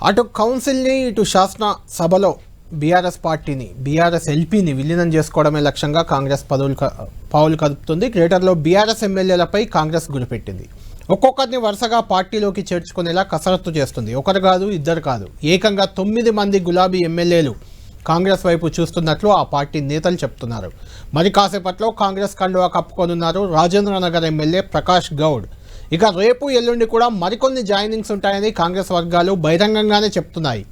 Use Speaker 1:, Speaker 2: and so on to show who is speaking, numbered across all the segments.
Speaker 1: అటు కౌన్సిల్ని ఇటు శాసన సభలో బీఆర్ఎస్ పార్టీని బీఆర్ఎస్ ఎల్పీని విలీనం చేసుకోవడమే లక్ష్యంగా కాంగ్రెస్ పావులు కదుపుతుంది. గ్రేటర్లో బీఆర్ఎస్ ఎమ్మెల్యేలపై కాంగ్రెస్ గురిపెట్టింది. ఒక్కొక్కరిని వరుసగా పార్టీలోకి చేర్చుకునేలా కసరత్తు చేస్తుంది. ఒకరు కాదు, ఇద్దరు కాదు, ఏకంగా 9 మంది గులాబీ ఎమ్మెల్యేలు కాంగ్రెస్ వైపు చూస్తున్నట్లు ఆ పార్టీ నేతలు చెప్తున్నారు. మరి కాసేపట్లో కాంగ్రెస్ కండువా కప్పుకోనున్నారు రాజేంద్రనగర్ ఎమ్మెల్యే ప్రకాష్ గౌడ్. ఇక రేపు ఎల్లుండి కూడా మరికొన్ని జాయినింగ్స్ ఉంటాయని కాంగ్రెస్ వర్గాలు బహిరంగంగానే చెప్తున్నాయి.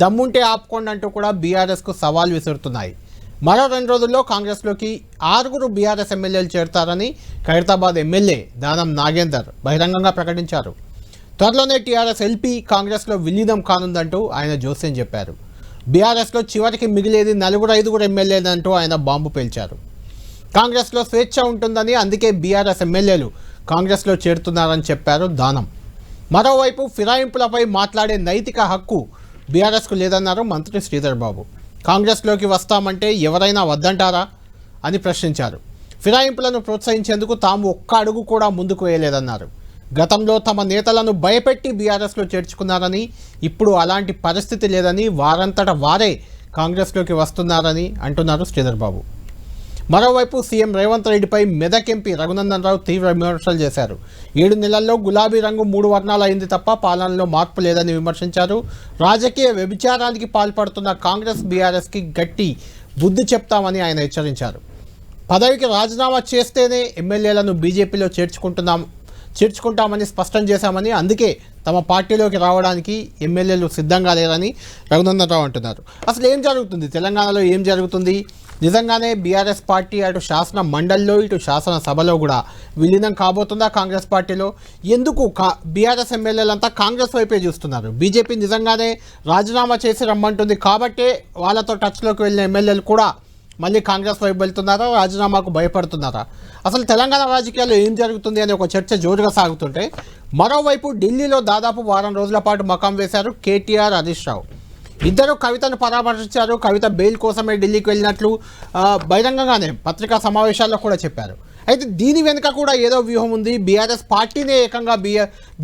Speaker 1: దమ్ముంటే ఆపుకోండి అంటూ కూడా బీఆర్ఎస్కు సవాల్ విసురుతున్నాయి. మరో 2 రోజుల్లో కాంగ్రెస్లోకి 6 బీఆర్ఎస్ ఎమ్మెల్యేలు చేరతారని ఖైరతాబాద్ ఎమ్మెల్యే దానం నాగేందర్ బహిరంగంగా ప్రకటించారు. త్వరలోనే టీఆర్ఎస్ ఎల్పీ కాంగ్రెస్లో విలీనం కానుందంటూ ఆయన జోస్యం చెప్పారు. బీఆర్ఎస్లో చివరికి మిగిలేది 4-5 ఎమ్మెల్యేలంటూ ఆయన బాంబు పేల్చారు. కాంగ్రెస్లో స్వేచ్ఛ ఉంటుందని, అందుకే బీఆర్ఎస్ ఎమ్మెల్యేలు కాంగ్రెస్లో చేరుతున్నారని చెప్పారు దానం. మరోవైపు ఫిరాయింపులపై మాట్లాడే నైతిక హక్కు బీఆర్ఎస్కు లేదన్నారు మంత్రి శ్రీధర్ బాబు. కాంగ్రెస్లోకి వస్తామంటే ఎవరైనా వద్దంటారా అని ప్రశ్నించారు. ఫిరాయింపులను ప్రోత్సహించేందుకు తాము ఒక్క అడుగు కూడా ముందుకు వేయలేదన్నారు. గతంలో తమ నేతలను భయపెట్టి బీఆర్ఎస్లో చేర్చుకున్నారని, ఇప్పుడు అలాంటి పరిస్థితి లేదని, వారంతట వారే కాంగ్రెస్లోకి వస్తున్నారని అంటున్నారు శ్రీధర్ బాబు. మరోవైపు సీఎం రేవంత్ రెడ్డిపై మెదక్ ఎంపీ రఘునందన్ రావు తీవ్ర విమర్శలు చేశారు. 7 నెలల్లో గులాబీ రంగు 3 వర్ణాలు అయింది తప్ప పాలనలో మార్పు లేదని విమర్శించారు. రాజకీయ వ్యభిచారానికి పాల్పడుతున్న కాంగ్రెస్ బీఆర్ఎస్కి గట్టి బుద్ధి చెప్తామని ఆయన హెచ్చరించారు. పదవికి రాజీనామా చేస్తేనే ఎమ్మెల్యేలను బీజేపీలో చేర్చుకుంటామని స్పష్టం చేశామని, అందుకే తమ పార్టీలోకి రావడానికి ఎమ్మెల్యేలు సిద్ధంగా లేరని రఘునందన్ రావు అంటున్నారు. అసలు ఏం జరుగుతుంది తెలంగాణలో, ఏం జరుగుతుంది? నిజంగానే బీఆర్ఎస్ పార్టీ అటు శాసన మండలిలో ఇటు శాసన సభలో కూడా విలీనం కాబోతుందా కాంగ్రెస్ పార్టీలో? ఎందుకు బీఆర్ఎస్ ఎమ్మెల్యేలంతా కాంగ్రెస్ వైపే చూస్తున్నారు? బీజేపీ నిజంగానే రాజీనామా చేసి రమ్మంటుంది కాబట్టే వాళ్ళతో టచ్లోకి వెళ్ళిన ఎమ్మెల్యేలు కూడా మళ్ళీ కాంగ్రెస్ వైపు వెళ్తున్నారా, రాజీనామాకు భయపడుతున్నారా? అసలు తెలంగాణ రాజకీయాల్లో ఏం జరుగుతుంది అనే ఒక చర్చ జోరుగా సాగుతుంటే, మరోవైపు ఢిల్లీలో దాదాపు వారం రోజుల పాటు మకాం వేశారు కేటీఆర్, హరీష్ రావు. ఇద్దరు కవితను పరామర్శించారు. కవిత బెయిల్ కోసమే ఢిల్లీకి వెళ్ళినట్లు బహిరంగంగానే పత్రికా సమావేశాల్లో కూడా చెప్పారు. అయితే దీని వెనుక కూడా ఏదో వ్యూహం ఉంది. బీఆర్ఎస్ పార్టీనే ఏకంగా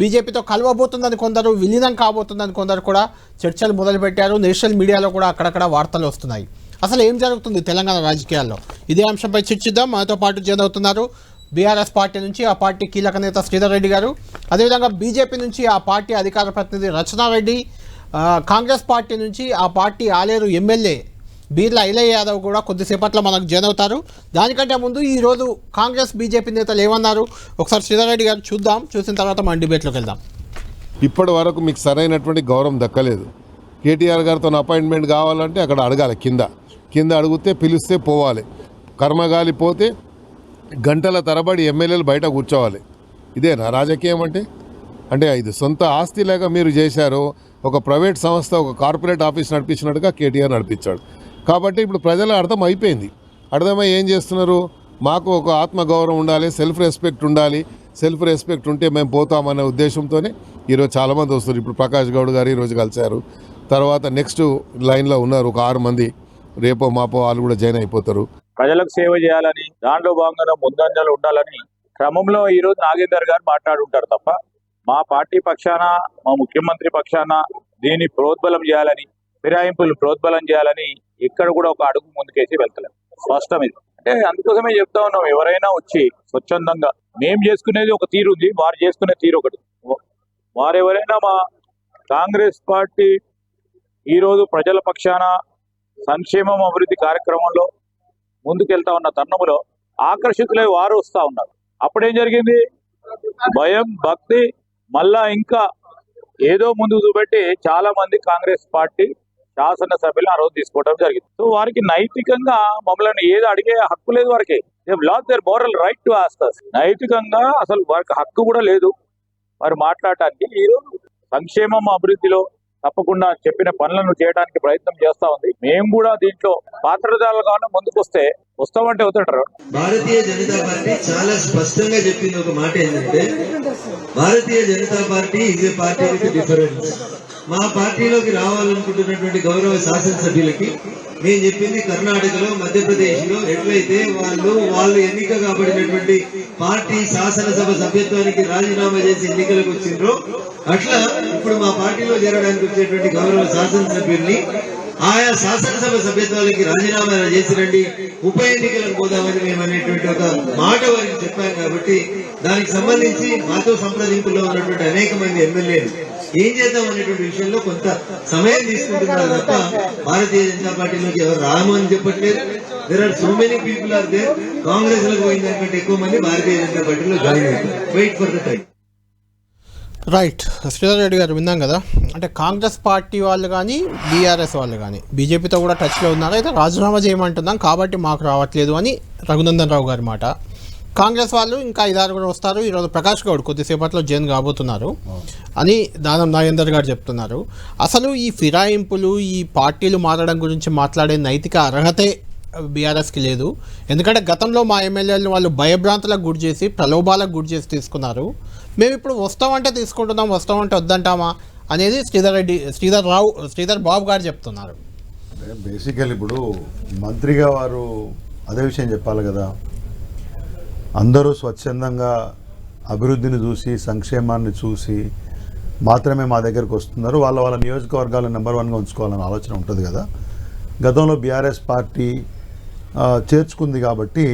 Speaker 1: బీజేపీతో కలవబోతుందని కొందరు, విలీనం కాబోతుందని కొందరు కూడా చర్చలు మొదలుపెట్టారు. నేషనల్ మీడియాలో కూడా అక్కడక్కడ వార్తలు వస్తున్నాయి. అసలు ఏం జరుగుతుంది తెలంగాణ రాజకీయాల్లో? ఇదే అంశంపై చర్చిద్దాం. మనతో పాటు జాయిన్ అవుతున్నారు బీఆర్ఎస్ పార్టీ నుంచి ఆ పార్టీ కీలక నేత శ్రీధర్ రెడ్డి గారు, అదేవిధంగా బీజేపీ నుంచి ఆ పార్టీ అధికార ప్రతినిధి రచనారెడ్డి, కాంగ్రెస్ పార్టీ నుంచి ఆ పార్టీ ఆలేరు ఎమ్మెల్యే బీర్లా ఐలయ్య యాదవ్ కూడా కొద్దిసేపట్లో మనకు జాయిన్ అవుతారు. దానికంటే ముందు ఈరోజు కాంగ్రెస్ బీజేపీ నేతలు ఏమన్నారు ఒకసారి శ్రీధర్ రెడ్డి గారు చూద్దాం. చూసిన తర్వాత మన డిబేట్లోకి వెళ్దాం.
Speaker 2: ఇప్పటి వరకు మీకు సరైనటువంటి గౌరవం దక్కలేదు. కేటీఆర్ గారితో అపాయింట్మెంట్ కావాలంటే అక్కడ అడగాలి, కింద అడిగితే పిలిస్తే పోవాలి. కర్మగాలి పోతే గంటల తరబడి ఎమ్మెల్యేలు బయట కూర్చోవాలి. ఇదేనా రాజకీయం అంటే ఇది సొంత ఆస్తి లేక మీరు చేశారు. ఒక ప్రైవేట్ సంస్థ, ఒక కార్పొరేట్ ఆఫీస్ నడిపించినట్టుగా కేటీఆర్ నడిపించాడు. కాబట్టి ఇప్పుడు ప్రజల అర్థం అయిపోయింది. అర్థమై ఏం చేస్తున్నారు? మాకు ఒక ఆత్మగౌరవం ఉండాలి, సెల్ఫ్ రెస్పెక్ట్ ఉండాలి. సెల్ఫ్ రెస్పెక్ట్ ఉంటే మేము పోతామనే ఉద్దేశంతోనే ఈరోజు చాలామంది వస్తారు. ఇప్పుడు ప్రకాష్ గౌడ్ గారు ఈరోజు కలిశారు. తర్వాత నెక్స్ట్ లైన్లో ఉన్నారు ఒక 6 మంది. రేపో మాపో వాళ్ళు కూడా జాయిన్ అయిపోతారు.
Speaker 3: ప్రజలకు సేవ చేయాలని, దాంట్లో భాగంగా ముందంజలు ఉండాలని క్రమంలో ఈరోజు నాగేందర్ గారు మాట్లాడుంటారు తప్ప మా పార్టీ పక్షాన, మా ముఖ్యమంత్రి పక్షాన దీన్ని ప్రోద్బలం చేయాలని, ఫిరాయింపులు ప్రోద్బలం చేయాలని ఎక్కడ కూడా ఒక అడుగు ముందుకేసి వెళ్తలేదు. స్పష్టం ఇది. అంటే అందుకోసమే చెప్తా ఉన్నాం, ఎవరైనా వచ్చి స్వచ్ఛందంగా మేము చేసుకునేది ఒక తీరు ఉంది, వారు చేసుకునే తీరు ఒకటి. వారెవరైనా మా కాంగ్రెస్ పార్టీ ఈరోజు ప్రజల పక్షాన సంక్షేమం అభివృద్ధి కార్యక్రమంలో ముందుకెళ్తా ఉన్న తరుణంలో ఆకర్షితులై వారు వస్తూ ఉన్నారు. అప్పుడేం జరిగింది? భయం, భక్తి, మళ్ళా ఇంకా ఏదో ముందుకు చూపెట్టి చాలా మంది కాంగ్రెస్ పార్టీ శాసనసభ్యులు ఆ రోజు తీసుకోవడం జరిగింది. సో వారికి నైతికంగా మమ్మల్ని ఏదో అడిగే హక్కు లేదు. వారికి lost their moral right to ask us. నైతికంగా అసలు వారికి హక్కు కూడా లేదు వారు మాట్లాడటానికి. ఈరోజు సంక్షేమం అభివృద్ధిలో తప్పకుండా చెప్పిన పనులను చేయడానికి ప్రయత్నం చేస్తా ఉంది. మేము కూడా దీంట్లో పాత్రదారులుగా ముందుకు వస్తామంటే అవుతాడు.
Speaker 4: భారతీయ జనతా పార్టీ చాలా స్పష్టంగా చెప్పింది ఒక మాట ఏంటంటే, Bharatiya Janata party is a party with difference. మా పార్టీలోకి రావాలనుకుంటున్నటువంటి గౌరవ శాసనసభ్యులకి నేను చెప్పింది, కర్ణాటకలో, మధ్యప్రదేశ్ లో ఎట్లయితే వాళ్ళు ఎన్నిక కాబడినటువంటి పార్టీ శాసనసభ సభ్యత్వానికి రాజీనామా చేసి ఎన్నికలకు వచ్చిండ్రో అట్లా ఇప్పుడు మా పార్టీలో చేరడానికి వచ్చేటువంటి గౌరవ శాసనసభ్యుల్ని ఆయా శాసనసభ సభ్యత్వాలకి రాజీనామా చేసిరండి, ఉప ఎన్నికలకు పోదామని మేము అనేటువంటి ఒక మాట వారికి చెప్పాం. కాబట్టి దానికి సంబంధించి మాతో సంప్రదింపుల్లో ఉన్నటువంటి అనేక మంది ఎమ్మెల్యేలు ఏం చేద్దాం అనేటువంటి విషయంలో కొంత సమయం తీసుకుంటున్నారు తప్ప భారతీయ జనతా పార్టీలోకి ఎవరు రాము అని చెప్పట్లేదు. There are so many people are there. Congress లకు పోయిన దానికంటే ఎక్కువ మంది భారతీయ జనతా పార్టీలో జాయిన్ అవుతారు. Wait for the time.
Speaker 1: Right, Sridhar Reddy garu విన్నాం కదా, అంటే కాంగ్రెస్ పార్టీ వాళ్ళు కానీ బీఆర్ఎస్ వాళ్ళు కానీ బీజేపీతో కూడా టచ్లో ఉన్నారు, అయితే రాజీనామా చేయమంటున్నాం కాబట్టి మాకు రావట్లేదు అని రఘునందన్ రావు గారి మాట. కాంగ్రెస్ వాళ్ళు ఇంకా 5-6 కూడా వస్తారు. ఈరోజు ప్రకాష్ గౌడ్ కొద్దిసేపట్లో జైన్ కాబోతున్నారు అని దానం నాగేందర్ గారు చెప్తున్నారు. అసలు ఈ ఫిరాయింపులు, ఈ పార్టీలు మారడం గురించి మాట్లాడే నైతిక అర్హతే బీఆర్ఎస్కి లేదు. ఎందుకంటే గతంలో మా ఎమ్మెల్యేలు వాళ్ళు భయభ్రాంతులకు గురి చేసి, ప్రలోభాలకు గురి చేసి తీసుకున్నారు. మేము ఇప్పుడు వస్తామంటే తీసుకుంటున్నాం, వస్తామంటే వద్దంటామా అనేది శ్రీధర్ బాబు గారు చెప్తున్నారు.
Speaker 5: బేసికల్ ఇప్పుడు మంత్రిగా వారు అదే విషయం చెప్పాలి కదా. అందరూ స్వచ్ఛందంగా అభివృద్ధిని చూసి, సంక్షేమాన్ని చూసి మాత్రమే మా దగ్గరకు వస్తున్నారు. వాళ్ళ నియోజకవర్గాలను నెంబర్ 1గా ఉంచుకోవాలనే ఆలోచన ఉంటుంది కదా. గతంలో బీఆర్ఎస్ పార్టీ చేర్చుకుంది కాబట్టి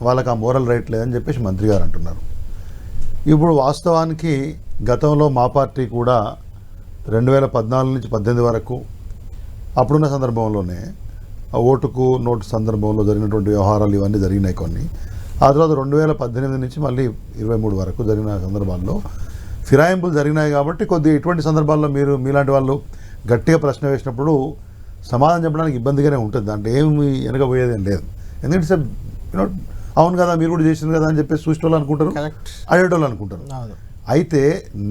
Speaker 5: వాళ్ళకి ఆ మోరల్ రైట్ లేదని చెప్పేసి మంత్రి గారు అంటున్నారు. ఇప్పుడు వాస్తవానికి గతంలో మా పార్టీ కూడా 2014 నుంచి 18 వరకు అప్పుడున్న సందర్భంలోనే ఓటుకు నోటు సందర్భంలో జరిగినటువంటి వ్యవహారాలు ఇవన్నీ జరిగినాయి కొన్ని. ఆ తర్వాత 2018 నుంచి మళ్ళీ 23 వరకు జరిగిన సందర్భాల్లో ఫిరాయింపులు జరిగినాయి. కాబట్టి కొద్దిగా ఇటువంటి సందర్భాల్లో మీలాంటి వాళ్ళు గట్టిగా ప్రశ్న వేసినప్పుడు సమాధానం చెప్పడానికి ఇబ్బందిగానే ఉంటుంది. అంటే ఏమి వెనకపోయేదేం లేదు. ఎందుకంటే సార్ అవును కదా, మీరు కూడా చేసింది కదా అని చెప్పేసి చూసేటోళ్ళు అనుకుంటారు, అడేటోళ్ళు అనుకుంటారు. అయితే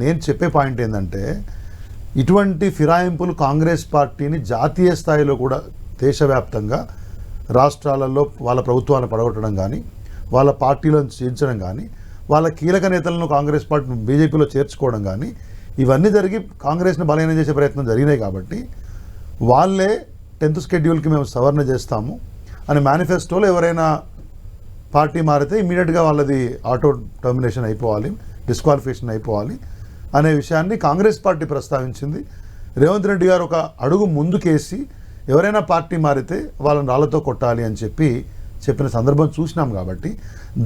Speaker 5: నేను చెప్పే పాయింట్ ఏంటంటే, ఇటువంటి ఫిరాయింపులు కాంగ్రెస్ పార్టీని జాతీయ స్థాయిలో కూడా దేశవ్యాప్తంగా రాష్ట్రాలలో వాళ్ళ ప్రభుత్వాలను పడగొట్టడం కానీ, వాళ్ళ పార్టీలను చేర్చడం కానీ, వాళ్ళ కీలక నేతలను కాంగ్రెస్ పార్టీ బీజేపీలో చేర్చుకోవడం కానీ, ఇవన్నీ జరిగి కాంగ్రెస్ని బలహీనం చేసే ప్రయత్నం జరిగినాయి. కాబట్టి వాళ్ళే 10th షెడ్యూల్కి మేము సవరణ చేస్తాము అని మేనిఫెస్టోలో ఎవరైనా పార్టీ మారితే ఇమీడియట్గా వాళ్ళది ఆటో టర్మినేషన్ అయిపోవాలి, డిస్క్వాలిఫికేషన్ అయిపోవాలి అనే విషయాన్ని కాంగ్రెస్ పార్టీ ప్రస్తావించింది. రేవంత్ రెడ్డి గారు ఒక అడుగు ముందుకేసి ఎవరైనా పార్టీ మారితే వాళ్ళని రాళ్లతో కొట్టాలి అని చెప్పిన సందర్భం చూసినాం. కాబట్టి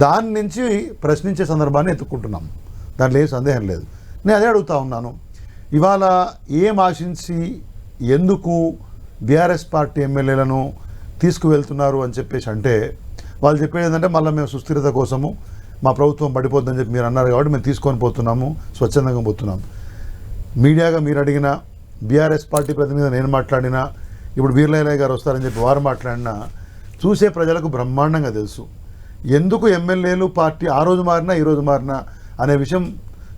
Speaker 5: దాని నుంచి ప్రశ్నించే సందర్భాన్ని ఎత్తుక్కుంటున్నాం, దాంట్లో ఏం సందేహం లేదు. నేను అదే అడుగుతా ఉన్నాను, ఇవాళ ఏం ఆశించి ఎందుకు బీఆర్ఎస్ పార్టీ ఎమ్మెల్యేలను తీసుకువెళ్తున్నారు అని చెప్పేసి అంటే, వాళ్ళు చెప్పేది ఏంటంటే మళ్ళీ మేము సుస్థిరత కోసము మా ప్రభుత్వం పడిపోద్దని చెప్పి మీరు అన్నారు కాబట్టి మేము తీసుకొని పోతున్నాము, స్వచ్ఛందంగా పోతున్నాము. మీడియాగా మీరు అడిగినా, బీఆర్ఎస్ పార్టీ ప్రతినిధిగా నేను మాట్లాడినా, ఇప్పుడు వీర్లయ్య గారు వస్తారని చెప్పి వారు మాట్లాడినా చూసే ప్రజలకు బ్రహ్మాండంగా తెలుసు ఎందుకు ఎమ్మెల్యేలు పార్టీ ఆ రోజు మారినా ఈ రోజు మారినా అనే విషయం.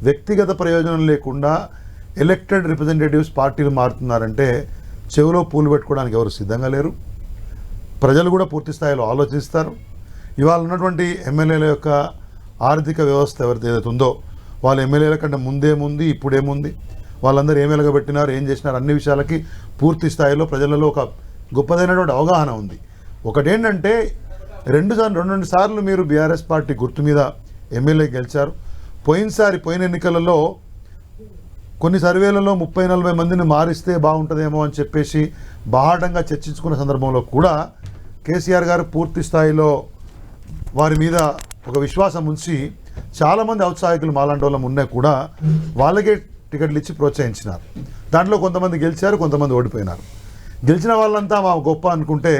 Speaker 5: వ్యక్తిగత ప్రయోజనం లేకుండా ఎలక్టెడ్ రిప్రజెంటేటివ్స్ పార్టీలు మారుతున్నారంటే చెవిలో పూలు పెట్టుకోవడానికి ఎవరు సిద్ధంగా లేరు. ప్రజలు కూడా పూర్తి స్థాయిలో ఆలోచిస్తారు. ఇవాళ ఉన్నటువంటి ఎమ్మెల్యేల యొక్క ఆర్థిక వ్యవస్థ ఎవరిది ఏదైతే ఉందో, వాళ్ళ ఎమ్మెల్యేల కంటే ముందేముంది, ఇప్పుడేముంది, వాళ్ళందరూ ఏం వెలగబెట్టినారు, ఏం చేసినారు, అన్ని విషయాలకి పూర్తి స్థాయిలో ప్రజలలో ఒక గొప్పదైనటువంటి అవగాహన ఉంది. ఒకటేంటంటే రెండు సార్లు మీరు బీఆర్ఎస్ పార్టీ గుర్తు మీద ఎమ్మెల్యే గెలిచారు. పోయిన ఎన్నికలలో కొన్ని సర్వేలలో 30-40 మందిని మారిస్తే బాగుంటుందేమో అని చెప్పేసి బాహాటంగా చర్చించుకున్న సందర్భంలో కూడా కేసీఆర్ గారు పూర్తి స్థాయిలో వారి మీద ఒక విశ్వాసం ఉంచి చాలామంది ఔత్సాహికులు మాలాంటి వాళ్ళం ఉన్నా కూడా వాళ్ళకే టికెట్లు ఇచ్చి ప్రోత్సహించినారు. దాంట్లో కొంతమంది గెలిచారు, కొంతమంది ఓడిపోయినారు. గెలిచిన వాళ్ళంతా మా గొప్ప అనుకుంటే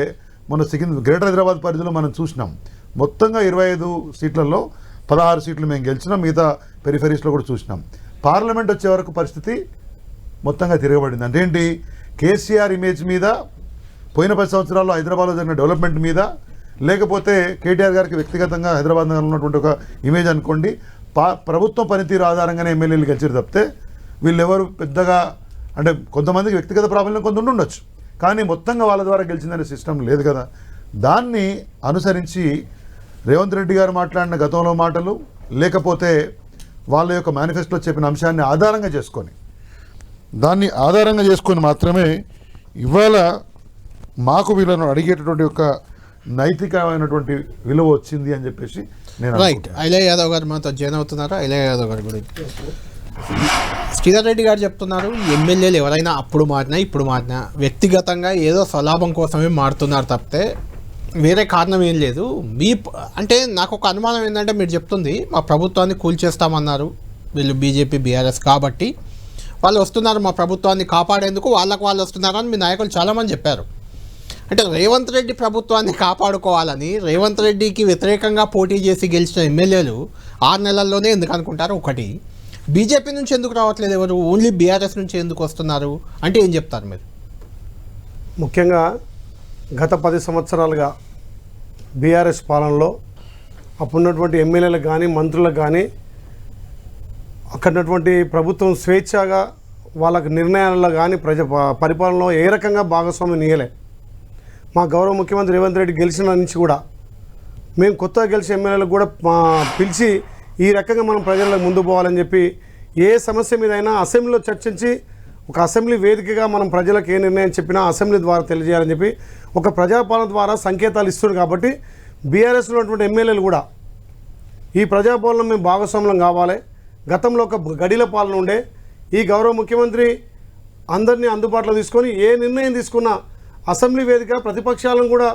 Speaker 5: మన గ్రేటర్ హైదరాబాద్ పరిధిలో మనం చూసినాం. మొత్తంగా 25 సీట్లలో 16 సీట్లు మేము గెలిచినాం, మిగతా పెరిఫెరీస్లో కూడా చూసినాం. పార్లమెంట్ వచ్చే వరకు పరిస్థితి మొత్తంగా తిరగబడింది. అంటే ఏంటి, కేసీఆర్ ఇమేజ్ మీద, పోయిన 10 సంవత్సరాల్లో హైదరాబాద్లో జరిగిన డెవలప్మెంట్ మీద, లేకపోతే కేటీఆర్ గారికి వ్యక్తిగతంగా హైదరాబాద్ నగరంలో ఉన్నటువంటి ఒక ఇమేజ్ అనుకోండి, ప్రభుత్వం పనితీరు ఆధారంగానే ఎమ్మెల్యేలు గెలిచారు తప్పితే వీళ్ళెవరు పెద్దగా, అంటే కొంతమందికి వ్యక్తిగత ప్రాబ్లం కొంత ఉండొచ్చు, కానీ మొత్తంగా వాళ్ళ ద్వారా గెలిచిందనే సిస్టమ్ లేదు కదా. దాన్ని అనుసరించి రేవంత్ రెడ్డి గారు మాట్లాడిన గతంలో మాటలు, లేకపోతే వాళ్ళ యొక్క మేనిఫెస్టోలో చెప్పిన అంశాన్ని ఆధారంగా చేసుకొని మాత్రమే ఇవాళ మాకు వీళ్ళను అడిగేటటువంటి ఒక నైతికమైనటువంటి విలువ వచ్చింది అని చెప్పేసి నేను
Speaker 1: రైట్. ఐలయ్య యాదవ్ గారు మాతో జాయిన్ అవుతున్నారు. ఐలయ్య యాదవ్ గారు గురించి శ్రీధర్ రెడ్డి గారు చెప్తున్నారు, ఎమ్మెల్యేలు ఎవరైనా అప్పుడు మారినా ఇప్పుడు మారినా వ్యక్తిగతంగా ఏదో స్వలాభం కోసమే మారుతున్నారు తప్పితే వేరే కారణం ఏం లేదు. అంటే నాకు ఒక అనుమానం ఏంటంటే, మీరు చెప్తుంది మా ప్రభుత్వాన్ని కూల్చేస్తామన్నారు వీళ్ళు బీజేపీ బీఆర్ఎస్, కాబట్టి వాళ్ళు వస్తున్నారు మా ప్రభుత్వాన్ని కాపాడేందుకు, వాళ్ళకు వాళ్ళు వస్తున్నారు అని మీ నాయకులు చాలామంది చెప్పారు. అంటే రేవంత్ రెడ్డి ప్రభుత్వాన్ని కాపాడుకోవాలని రేవంత్ రెడ్డికి వ్యతిరేకంగా పోటీ చేసి గెలిచిన ఎమ్మెల్యేలు 6 నెలల్లోనే ఎందుకు అనుకుంటారు? ఒకటి, బీజేపీ నుంచి ఎందుకు రావట్లేదు ఎవరు, ఓన్లీ బీఆర్ఎస్ నుంచి ఎందుకు వస్తున్నారు అంటే ఏం చెప్తారు మీరు?
Speaker 6: ముఖ్యంగా గత 10 సంవత్సరాలుగా బీఆర్ఎస్ పాలనలో అప్పుడున్నటువంటి ఎమ్మెల్యేలకు కానీ మంత్రులకు కానీ అక్కడున్నటువంటి ప్రభుత్వం స్వేచ్ఛగా వాళ్ళకు నిర్ణయాలలో కానీ పరిపాలనలో ఏ రకంగా భాగస్వామ్యం ఇయ్యలే. మా గౌరవ ముఖ్యమంత్రి రేవంత్ రెడ్డి గెలిచిన నుంచి కూడా మేము కొత్తగా గెలిచిన ఎమ్మెల్యేలకు కూడా పిలిచి ఈ రకంగా మనం ప్రజలకు ముందు పోవాలని చెప్పి ఏ సమస్య మీదైనా అసెంబ్లీలో చర్చించి ఒక అసెంబ్లీ వేదికగా మనం ప్రజలకు ఏ నిర్ణయం చెప్పినా అసెంబ్లీ ద్వారా తెలియజేయాలని చెప్పి ఒక ప్రజాపాలన ద్వారా సంకేతాలు ఇస్తున్నారు. కాబట్టి బీఆర్ఎస్లో ఉన్నటువంటి ఎమ్మెల్యేలు కూడా ఈ ప్రజాపాలన మేము భాగస్వామ్యం కావాలి. గతంలో ఒక గడిల పాలన ఉండే, ఈ గౌరవ ముఖ్యమంత్రి అందరినీ అందుబాటులో తీసుకొని ఏ నిర్ణయం తీసుకున్నా అసెంబ్లీ వేదిక ప్రతిపక్షాలను కూడా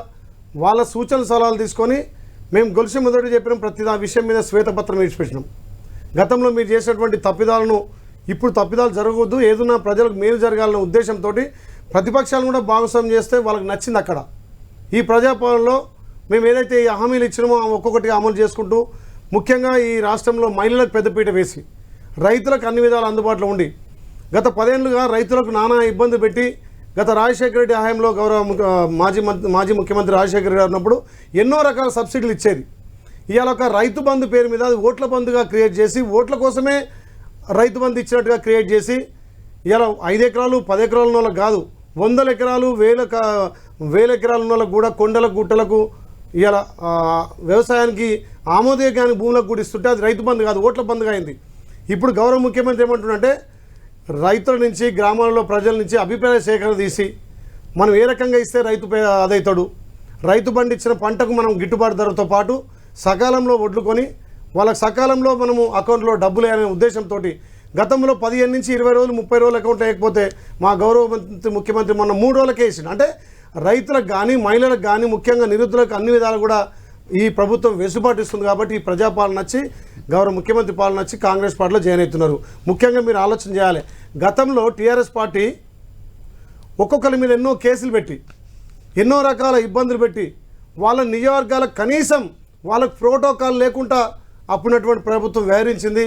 Speaker 6: వాళ్ళ సూచన సలహాలు తీసుకొని మేము గొలుసు మొదటి చెప్పిన ప్రతి విషయం మీద శ్వేతపత్రం ఇచ్చిపెట్టినాం. గతంలో మీరు చేసినటువంటి తప్పిదాలను ఇప్పుడు తప్పిదాలు జరగవద్దు, ఏదైనా ప్రజలకు మేలు జరగాలనే ఉద్దేశంతో ప్రతిపక్షాలను కూడా భాగస్వామ్యం చేస్తే వాళ్ళకి నచ్చింది. అక్కడ ఈ ప్రజాపాలనలో మేము ఏదైతే ఈ హామీలు ఇచ్చినామో ఒక్కొక్కటిగా అమలు చేసుకుంటూ, ముఖ్యంగా ఈ రాష్ట్రంలో మహిళలకు పెద్దపీట వేసి రైతులకు అన్ని విధాలు అందుబాటులో ఉండి, గత 10 ఏళ్ళుగా రైతులకు నానా ఇబ్బంది పెట్టి గత రాజశేఖర రెడ్డి హయాంలో గౌరవ మాజీ ముఖ్యమంత్రి రాజశేఖర రెడ్డి ఉన్నప్పుడు ఎన్నో రకాల సబ్సిడీలు ఇచ్చేది. ఇవాళ ఒక రైతు బంధు పేరు మీద అది ఓట్ల బంధుగా క్రియేట్ చేసి ఓట్ల కోసమే రైతు బంధు ఇచ్చినట్టుగా క్రియేట్ చేసి ఇలా 5 ఎకరాలు 10 ఎకరాల ఉన్న వాళ్ళకి కాదు, 100 ఎకరాలు 1000 ఎకరాల ఉన్న వాళ్ళకు కూడా కొండలకు గుట్టలకు ఇలా వ్యవసాయానికి ఆమోదయోగ్యానికి భూములకు కూడా ఇస్తుంటే అది రైతు బంధు కాదు, ఓట్ల బంధుగా అయింది. ఇప్పుడు గౌరవ ముఖ్యమంత్రి ఏమంటున్నారంటే, రైతుల నుంచి గ్రామాలలో ప్రజల నుంచి అభిప్రాయ సేకరణ తీసి మనం ఏ రకంగా ఇస్తే రైతు అదవుతాడు, రైతు పండించిన పంటకు మనం గిట్టుబాటు ధరతో పాటు సకాలంలో వడ్లుకొని వాళ్ళకి సకాలంలో మనము అకౌంట్లో డబ్బులు అనే ఉద్దేశంతో గతంలో 15 నుంచి 20 రోజులు 30 రోజులు అకౌంట్ వేయకపోతే మా గౌరవ ముఖ్యమంత్రి మొన్న 3 రోజులకే వేసిండు. అంటే రైతులకు కానీ మహిళలకు కానీ ముఖ్యంగా నిరుద్యోగులకు అన్ని విధాలు కూడా ఈ ప్రభుత్వం వెసులుబాటు ఇస్తుంది. కాబట్టి ఈ ప్రజాపాలన వచ్చి గౌరవ ముఖ్యమంత్రి పాలన వచ్చి కాంగ్రెస్ పార్టీలో జాయిన్ అవుతున్నారు. ముఖ్యంగా మీరు ఆలోచన చేయాలి, గతంలో టీఆర్ఎస్ పార్టీ ఒక్కొక్కరి మీద ఎన్నో కేసులు పెట్టి ఎన్నో రకాల ఇబ్బందులు పెట్టి వాళ్ళ నియోజకవర్గాలకు కనీసం వాళ్ళకు ప్రోటోకాల్ లేకుండా అప్పుడున్నటువంటి ప్రభుత్వం వ్యవహరించింది.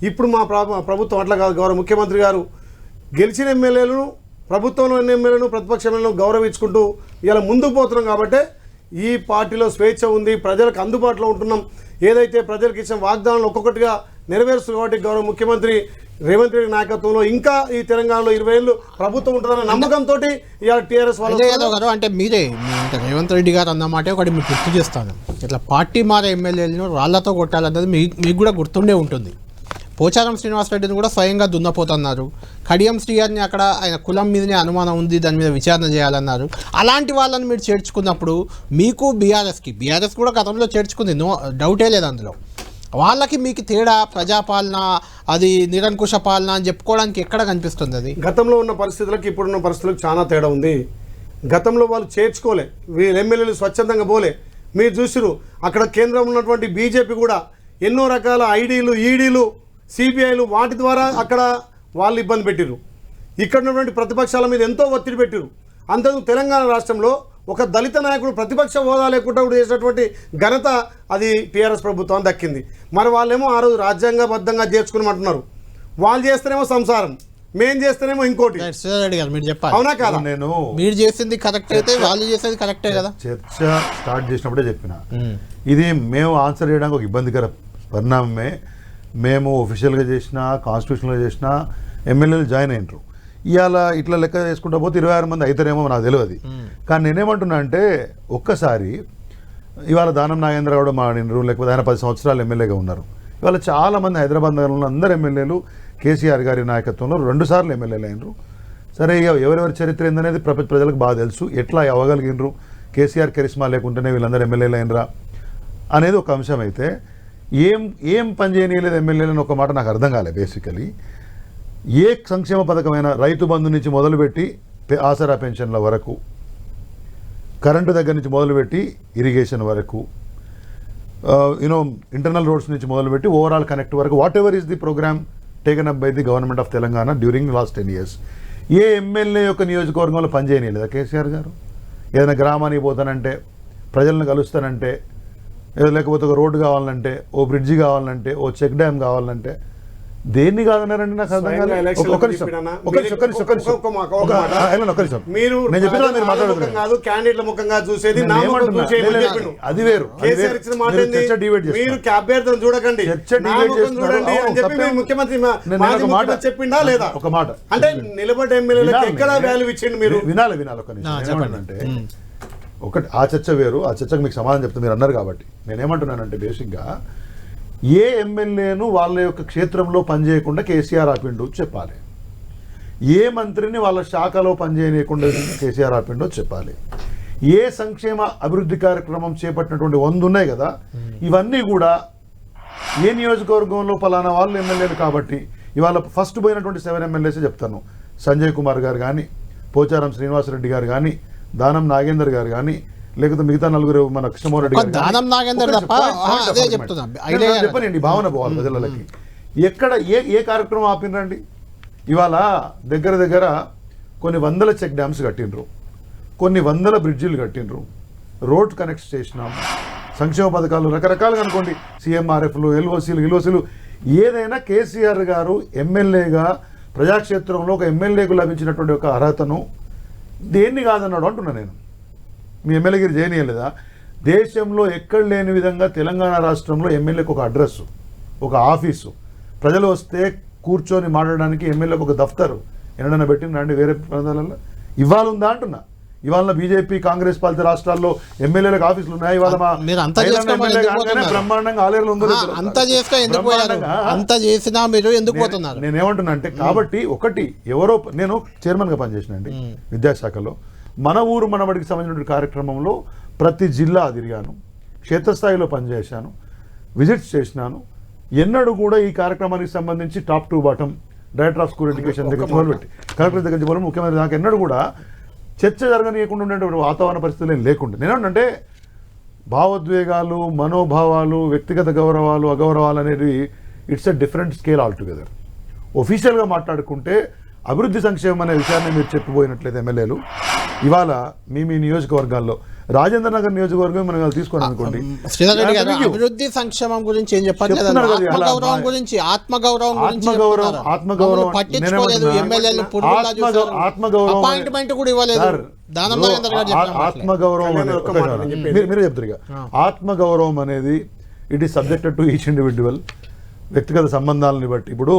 Speaker 6: ఇప్పుడు మా ప్రభుత్వం అట్లా కాదు. గౌరవ ముఖ్యమంత్రి గారు గెలిచిన ఎమ్మెల్యేలను, ప్రభుత్వంలో ఉన్న ఎమ్మెల్యేలను, ప్రతిపక్ష ఎమ్మెల్యేలను గౌరవించుకుంటూ ఇలా ముందుకు పోతున్నాం. కాబట్టి ఈ పార్టీలో స్వేచ్ఛ ఉంది, ప్రజలకు అందుబాటులో ఉంటున్నాం. ఏదైతే ప్రజలకు ఇచ్చిన వాగ్దానాలు ఒక్కొక్కటిగా నెరవేరుస్తుంది. కాబట్టి గౌరవ ముఖ్యమంత్రి రేవంత్ రెడ్డి నాయకత్వంలో ఇంకా ఈ తెలంగాణలో 20 ఏళ్ళు ప్రభుత్వం ఉంటుందన్న నమ్మకంతో ఇవాళ టీఆర్ఎస్
Speaker 1: వాళ్ళు అంటే మీరే రేవంత్ రెడ్డి గారు అన్నమాట ఒకటి మీకు గుర్తు చేస్తాను. ఇట్లా పార్టీ మారే ఎమ్మెల్యేలను రాళ్లతో కొట్టాలన్నది మీకు కూడా గుర్తుండే ఉంటుంది. పోచారం శ్రీనివాసరెడ్డిని కూడా స్వయంగా దున్నపోతున్నారు. కడియం శ్రీగారిని అక్కడ ఆయన కులం మీదనే అనుమానం ఉంది, దాని మీద విచారణ చేయాలన్నారు. అలాంటి వాళ్ళని మీరు చేర్చుకున్నప్పుడు మీకు బీఆర్ఎస్ కూడా గతంలో చేర్చుకుంది, నో డౌటే లేదు అందులో. వాళ్ళకి మీకు తేడా ప్రజాపాలన, అది నిరంకుశ పాలన అని చెప్పుకోవడానికి ఎక్కడ కనిపిస్తుంది? అది
Speaker 6: గతంలో ఉన్న పరిస్థితులకు ఇప్పుడున్న పరిస్థితులకు చాలా తేడా ఉంది. గతంలో వాళ్ళు చేర్చుకోలే, వీళ్ళు ఎమ్మెల్యేలు స్వచ్ఛందంగా పోలే. మీరు చూసిరు అక్కడ కేంద్రంలో ఉన్నటువంటి బీజేపీ కూడా ఎన్నో రకాల ఐడీలు, ఈడీలు, సిబిఐలు వాటి ద్వారా అక్కడ వాళ్ళు ఇబ్బంది పెట్టిరు. ఇక్కడ ఉన్నటువంటి ప్రతిపక్షాల మీద ఎంతో ఒత్తిడి పెట్టిరు. అంతకు తెలంగాణ రాష్ట్రంలో ఒక దళిత నాయకుడు ప్రతిపక్ష హోదా లేకుండా కూడా చేసినటువంటి ఘనత అది టీఆర్ఎస్ ప్రభుత్వం దక్కింది. మరి వాళ్ళేమో ఆ రోజు రాజ్యాంగబద్ధంగా చేర్చుకున్నామంటున్నారు. వాళ్ళు చేస్తేనేమో సంసారం, మేం చేస్తేనేమో ఇంకోటి.
Speaker 1: మీరు చెప్పాలి,
Speaker 6: అవునా కాదా?
Speaker 5: నేను
Speaker 1: మీరు చేసింది కరెక్ట్ అయితే వాళ్ళు చేసేది కరెక్టే కదా.
Speaker 5: చర్చ స్టార్ట్ చేసినప్పుడే చెప్పిన, ఇది మేము ఆన్సర్ చేయడానికి ఒక ఇబ్బందికర పరిణామమే. మేము ఒఫీషియల్గా చేసినా కాన్స్టిట్యూషన్గా చేసినా ఎమ్మెల్యేలు జాయిన్ అయినరు. ఇవాళ ఇట్లా లెక్క చేసుకుంటా పోతే 26 మంది అవుతారేమో నాకు తెలియదు. కానీ నేనేమంటున్నా అంటే, ఒక్కసారి ఇవాళ దానం నాగేంద్ర గౌడ మాడినరు, లేకపోతే ఆయన 10 సంవత్సరాలు ఎమ్మెల్యేగా ఉన్నారు. ఇవాళ చాలామంది హైదరాబాద్ నగరంలో అందరు ఎమ్మెల్యేలు కేసీఆర్ గారి నాయకత్వంలో 2 సార్లు ఎమ్మెల్యేలు అయినరు. సరే, ఇక ఎవరెవరి చరిత్ర ఏందనేది ప్రజలకు బాగా తెలుసు. ఎట్లా అవ్వగలిగినరు, కేసీఆర్ కెరిస్మా లేకుంటేనే వీళ్ళందరూ ఎమ్మెల్యేలు అయినరా అనేది ఒక అంశం అయితే, ఏం పని చేయనీయలేదు ఎమ్మెల్యేలని ఒక మాట నాకు అర్థం కాలేదు. బేసికలీ ఏ సంక్షేమ పథకమైనా రైతు బంధు నుంచి మొదలుపెట్టి ఆసరా పెన్షన్ల వరకు, కరెంటు దగ్గర నుంచి మొదలుపెట్టి ఇరిగేషన్ వరకు, ఇంటర్నల్ రోడ్స్ నుంచి మొదలుపెట్టి ఓవరాల్ కనెక్ట్ వరకు, whatever is the programme taken up by the government of Telangana during last 10 years, ఏ ఎమ్మెల్యే యొక్క నియోజకవర్గంలో పనిచేయలేదా కేసీఆర్ గారు? ఏదైనా గ్రామానికి పోతానంటే, ప్రజలను కలుస్తానంటే, లేకపోతే ఒక రోడ్డు కావాలంటే, ఓ బ్రిడ్జి కావాలంటే, ఓ చెక్ డ్యామ్ కావాలంటే, దేన్ని కాదన్నారండి? నాకు అర్థం కాదు.
Speaker 6: క్యాండిడేట్ల ముఖంగా చూసేది
Speaker 5: అది వేరు.
Speaker 6: మీరు అభ్యర్థులను చూడకండి, ముఖ్యమంత్రి చెప్పిండా లేదా?
Speaker 5: ఒక మాట
Speaker 6: అంటే నిలబడ్డ ఎమ్మెల్యేలకు ఎక్కడ వాల్యూ ఇచ్చింది? మీరు
Speaker 5: వినాలి ఒక నిమిషం. అంటే ఒకటి ఆ చర్చ వేరు, ఆ చర్చకు మీకు సమాధానం చెప్తే మీరు అన్నారు కాబట్టి నేనేమంటున్నానంటే, బేసిక్గా ఏ ఎమ్మెల్యేను వాళ్ళ యొక్క క్షేత్రంలో పనిచేయకుండా కేసీఆర్ ఆపిండు చెప్పాలి, ఏ మంత్రిని వాళ్ళ శాఖలో పనిచేయకుండా కేసీఆర్ ఆపిండో చెప్పాలి, ఏ సంక్షేమ అభివృద్ధి కార్యక్రమం చేపట్టినటువంటి 100 ఉన్నాయి కదా, ఇవన్నీ కూడా ఏ నియోజకవర్గంలో ఫలానా వాళ్ళు ఎమ్మెల్యేలు కాబట్టి ఇవాళ ఫస్ట్ పోయినటువంటి 7 ఎమ్మెల్యేసే చెప్తాను. సంజయ్ కుమార్ గారు కానీ, పోచారం శ్రీనివాసరెడ్డి గారు కానీ, దానం నాగేందర్ గారు కానీ, లేకపోతే మిగతా 4 మన కృష్ణమోహన్ రెడ్డి గారు చెప్పనండి, భావన పోవాలి ప్రజలకి. ఎక్కడ ఏ కార్యక్రమం ఆపినరండి? ఇవాళ దగ్గర కొన్ని 100 చెక్ డ్యామ్స్ కట్టినరు, కొన్ని 100 బ్రిడ్జిలు కట్టినరు, రోడ్ కనెక్ట్ చేసినాం, సంక్షేమ పథకాలు రకరకాలుగా అనుకోండి, CMRFలు, ఎల్ఓసీలు, ఏదైనా కేసీఆర్ గారు ఎమ్మెల్యేగా ప్రజాక్షేత్రంలో ఒక ఎమ్మెల్యేకు లభించినటువంటి ఒక అర్హతను దేన్ని కాదన్నాడు అంటున్నా నేను. మీ ఎమ్మెల్యేగిరి చేయనీయలేదా? దేశంలో ఎక్కడ లేని విధంగా తెలంగాణ రాష్ట్రంలో ఎమ్మెల్యేకి ఒక అడ్రస్సు, ఒక ఆఫీసు, ప్రజలు వస్తే కూర్చొని మాట్లాడడానికి ఎమ్మెల్యేకి ఒక దఫ్తరు ఎన్నడన్నా పెట్టిందండి వేరే ప్రాంతాలలో? ఇవాళ ఉందా అంటున్నా. ఇవాళ బీజేపీ కాంగ్రెస్ పాలిత రాష్ట్రాల్లో ఎమ్మెల్యేలకు ఆఫీసులు ఉన్నాయి. ఇవాళ బ్రహ్మాండంగా ఆలయాలు నేనేమంటున్నా అంటే, కాబట్టి ఒకటి ఎవరో, నేను చైర్మన్గా పనిచేసినండి విద్యాశాఖలో, మన ఊరు మనబడికి సంబంధించిన కార్యక్రమంలో ప్రతి జిల్లా తిరిగాను, క్షేత్రస్థాయిలో పనిచేశాను, విజిట్స్ చేసినాను. ఎన్నడూ కూడా ఈ కార్యక్రమానికి సంబంధించి top to bottom director of school education దగ్గర మొదలుపెట్టి కలెక్టర్ దగ్గర నుంచి మొదలు ముఖ్యమంత్రి దాకా ఎన్నడూ కూడా చర్చ జరగనీయకుండా ఉండేటువంటి వాతావరణ పరిస్థితులు లేకుండా, నేనేమంటే భావోద్వేగాలు, మనోభావాలు, వ్యక్తిగత గౌరవాలు, అగౌరవాలు అనేది it's a different scale altogether. ఒఫీషియల్గా మాట్లాడుకుంటే అభివృద్ధి సంక్షేమం అనే విషయాన్ని మీరు చెప్పిపోయినట్లయితే ఎమ్మెల్యేలు ఇవాళ మీ నియోజకవర్గాల్లో, రాజేంద్ర నగర్ నియోజకవర్గం మనం తీసుకోండి అనుకోండి,
Speaker 1: అభివృద్ధి సంక్షేమం గురించి ఏం చెప్పారు? ఆత్మగౌరవం గురించి
Speaker 5: మీరు చెప్తారు. ఆత్మగౌరవం అనేది it is subjected to each individual, వ్యక్తిగత సంబంధాలని బట్టి. ఇప్పుడు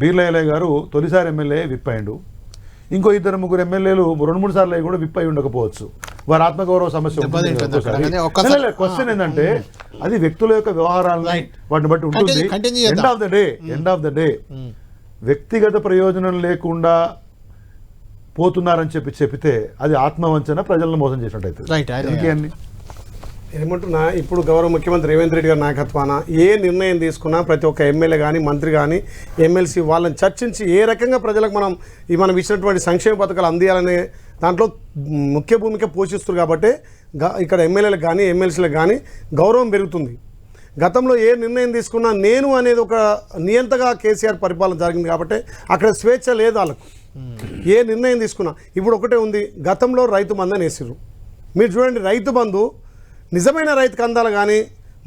Speaker 5: బీర్లయ్య గారు తొలిసారి ఎమ్మెల్యే విప్ అయ్యిండు, ఇంకో 2-3 ఎమ్మెల్యేలు 2-3 సార్లు కూడా విప్ అయి ఉండకపోవచ్చు. వారి ఆత్మగౌరవ సమస్య ఉంటుంది. క్వశ్చన్ ఏంటంటే, అది వ్యక్తుల యొక్క వ్యవహారాలని వాటిని బట్టి ఉంటుంది. ఎండ్ ఆఫ్ ద డే వ్యక్తిగత ప్రయోజనం లేకుండా పోతున్నారని చెప్పితే అది ఆత్మవంచన, ప్రజలను మోసం చేసినట్టయితే.
Speaker 6: ఏమంటున్నా, ఇప్పుడు గౌరవ ముఖ్యమంత్రి రేవంత్ రెడ్డి గారి నాయకత్వాన ఏ నిర్ణయం తీసుకున్నా ప్రతి ఒక్క ఎమ్మెల్యే కానీ, మంత్రి కానీ, ఎమ్మెల్సీ వాళ్ళని చర్చించి ఏ రకంగా ప్రజలకు మనం ఇచ్చినటువంటి సంక్షేమ పథకాలు అందియాలనే దాంట్లో ముఖ్య భూమిక పోషిస్తారు. కాబట్టి ఇక్కడ ఎమ్మెల్యేలకు కానీ, ఎమ్మెల్సీలకు కానీ గౌరవం పెరుగుతుంది. గతంలో ఏ నిర్ణయం తీసుకున్నా నేను అనేది ఒక నియంతగా కేసీఆర్ పరిపాలన జరిగింది కాబట్టి అక్కడ స్వేచ్ఛ లేదు వాళ్ళకు. ఏ నిర్ణయం తీసుకున్నా ఇప్పుడు ఒకటే ఉంది, గతంలో రైతు బంధు అని వేసిర్రు. మీరు చూడండి, రైతు బంధు నిజమైన రైతుకు అందాలి కానీ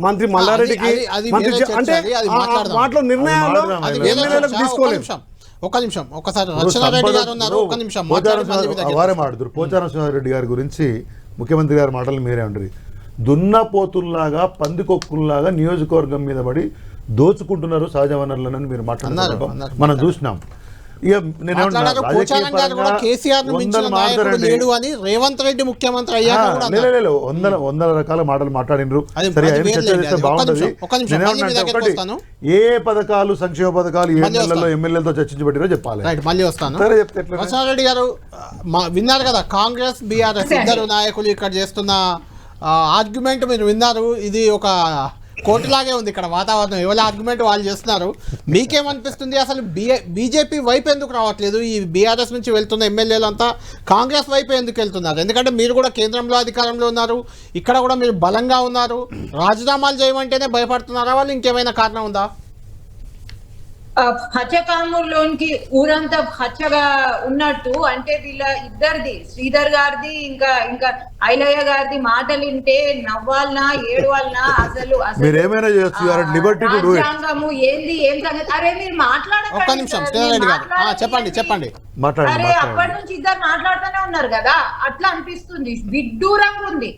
Speaker 6: మంత్రి మల్లారెడ్డికి అంటే వాటిలో నిర్ణయాలు ఎమ్మెల్యేలకు తీసుకోలేదు.
Speaker 1: ఒక నిమిషం, ఒకసారి
Speaker 5: వారే మాట్లాడుతారు. పోచారం శ్రీనివాసరెడ్డి గారి గురించి ముఖ్యమంత్రి గారి మాటలు మీరే అంటారు. దున్నపోతుల్లాగా, పందికొక్కుల్లాగా నియోజకవర్గం మీద పడి దోచుకుంటున్నారు సహజ వనరులను మీరు మాట్లాడుతున్నారు. మనం చూసినాం. ఇక నేనేమంటున్నా,
Speaker 1: మాట్లాడారు.
Speaker 5: రాజకీయ
Speaker 1: పోచారం గారు కూడా
Speaker 5: పరంగా
Speaker 1: కేసీఆర్ ను మించిన
Speaker 5: వందలు
Speaker 1: నాయకుడు
Speaker 5: మాట్లాడండి.
Speaker 1: లేడు అని రేవంత్ రెడ్డి ముఖ్యమంత్రి అయ్యాక కూడా అన్నారు.
Speaker 5: లేదు వందల రకాల మాటలు మాట్లాడినరు.
Speaker 1: అది
Speaker 5: సరే
Speaker 1: అది
Speaker 5: ఆయన చర్చ
Speaker 1: వేర్లేండి,
Speaker 5: చేస్తే
Speaker 1: అది ఒక్క
Speaker 5: బాగుంటుంది.
Speaker 1: నిమిషం, ఒక్క నిమిషం, మళ్ళీ మీ
Speaker 5: నేనేమంటున్నా
Speaker 1: దగ్గరికి
Speaker 5: ఒకటి,
Speaker 1: వస్తాను.
Speaker 5: ఏ పథకాలు సంక్షేమ పథకాలు ఏ
Speaker 1: మళ్ళీ
Speaker 5: నెలల్లో
Speaker 1: వస్తాను.
Speaker 5: ఎమ్మెల్యేలతో చర్చించి పెట్టారో చెప్పాలి.
Speaker 1: రైట్, మళ్ళీ వస్తాను.
Speaker 5: సరే చెప్తే ఎట్లా?
Speaker 1: వసంతరెడ్డి గారు విన్నారు కదా, కాంగ్రెస్ బీఆర్ఎస్ ఇద్దరు నాయకులు ఇక్కడ చేస్తున్న ఆర్గ్యుమెంట్ మీరు విన్నారు. ఇది ఒక కోర్టులాగే ఉంది ఇక్కడ వాతావరణం, ఎవరి ఆర్గ్యుమెంట్ వాళ్ళు చేస్తున్నారు. మీకేమనిపిస్తుంది, అసలు బీజేపీ వైపు ఎందుకు రావట్లేదు? ఈ బీఆర్ఎస్ నుంచి వెళ్తున్న ఎమ్మెల్యేలు అంతా కాంగ్రెస్ వైపు ఎందుకు వెళ్తున్నారు? ఎందుకంటే మీరు కూడా కేంద్రంలో అధికారంలో ఉన్నారు, ఇక్కడ కూడా మీరు బలంగా ఉన్నారు. రాజీనామాలు చేయమంటేనే భయపడుతున్నారా వాళ్ళు? ఇంకేమైనా కారణం ఉందా?
Speaker 7: హత్యకాముల్లోనికి ఊరంతా హత్యగా ఉన్నట్టు అంటే వీళ్ళ ఇద్దరిది, శ్రీధర్ గారిది ఇంకా ఐలయ్య గారిది మాటలు వింటే నవ్వాలనా ఏడవాలనా? అసలు
Speaker 5: మీరేమైనా చేయొచ్చు, you are at liberty to do it.
Speaker 7: రాజ్యాంగము ఏంది ఏం సంగతి? అరే మీరు మాట్లాడకండి
Speaker 1: ఒక్క నిమిషం,
Speaker 7: సార్,
Speaker 1: శ్రీధర్ రెడ్డి
Speaker 7: మీరు
Speaker 1: గారు
Speaker 7: మాట్లాడండి.
Speaker 1: చెప్పండి.
Speaker 7: అరే అప్పటి నుంచి ఇద్దరు మాట్లాడుతూనే ఉన్నారు కదా, అట్లా అనిపిస్తుంది. విడ్డూరంగా ఉంది.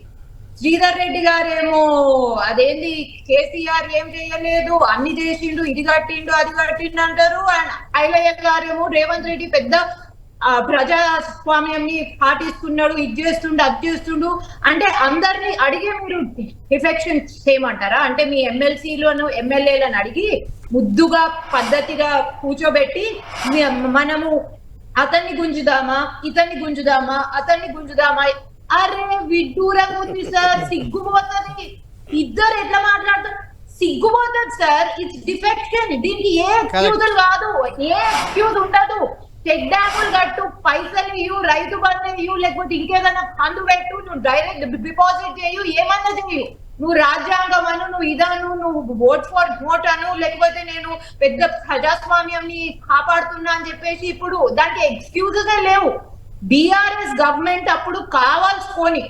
Speaker 7: శ్రీధర్ రెడ్డి గారేమో అదేంది కేసీఆర్ ఏం చేయలేదు, అన్ని చేసిండు, ఇది కట్టిండు అది కట్టిండు అంటారు. అండ్ ఐలయ్య గారేమో రేవంత్ రెడ్డి పెద్ద ప్రజాస్వామ్యాన్ని పాటిస్తున్నాడు, ఇది చేస్తుండు అది చేస్తుండు అంటే అందరినీ అడిగే మీరు డిఫెక్షన్ చేయమంటారా? అంటే మీ ఎమ్మెల్సీలను ఎమ్మెల్యేలను అడిగి ముద్దుగా పద్ధతిగా కూర్చోబెట్టి మనము అతన్ని గుంజుదామా అతన్ని గుంజుదామా? అరే విడ్డూరంగా ఉంది సార్, సిగ్గుపోతుంది. ఇద్దరు ఎట్లా మాట్లాడుతారు? సిగ్గుపోతుంది సార్. It's defection. దీనికి ఏ ఎక్స్క్యూజ్ కాదు, ఏ ఎక్స్క్యూజ్ ఉండదు. చెక్ డ్యాములు కట్టు, పైసలు ఇవ్వు, రైతు బంధు ఇవ్వు, లేకపోతే ఇంకేదైనా ఫండ్ పెట్టు, నువ్వు డైరెక్ట్ డిపాజిట్ చేయు, ఏమన్నా చేయు. నువ్వు రాజ్యాంగం అను, నువ్వు ఇదను, నువ్వు ఓట్ ఫర్ ఓట్ అను, లేకపోతే నేను పెద్ద ప్రజాస్వామ్యాన్ని కాపాడుతున్నా అని చెప్పేసి ఇప్పుడు దానికి ఎక్స్క్యూజెస్ లేవు. బీఆర్ఎస్ గవర్నమెంట్ అప్పుడు కావాల్సుకొని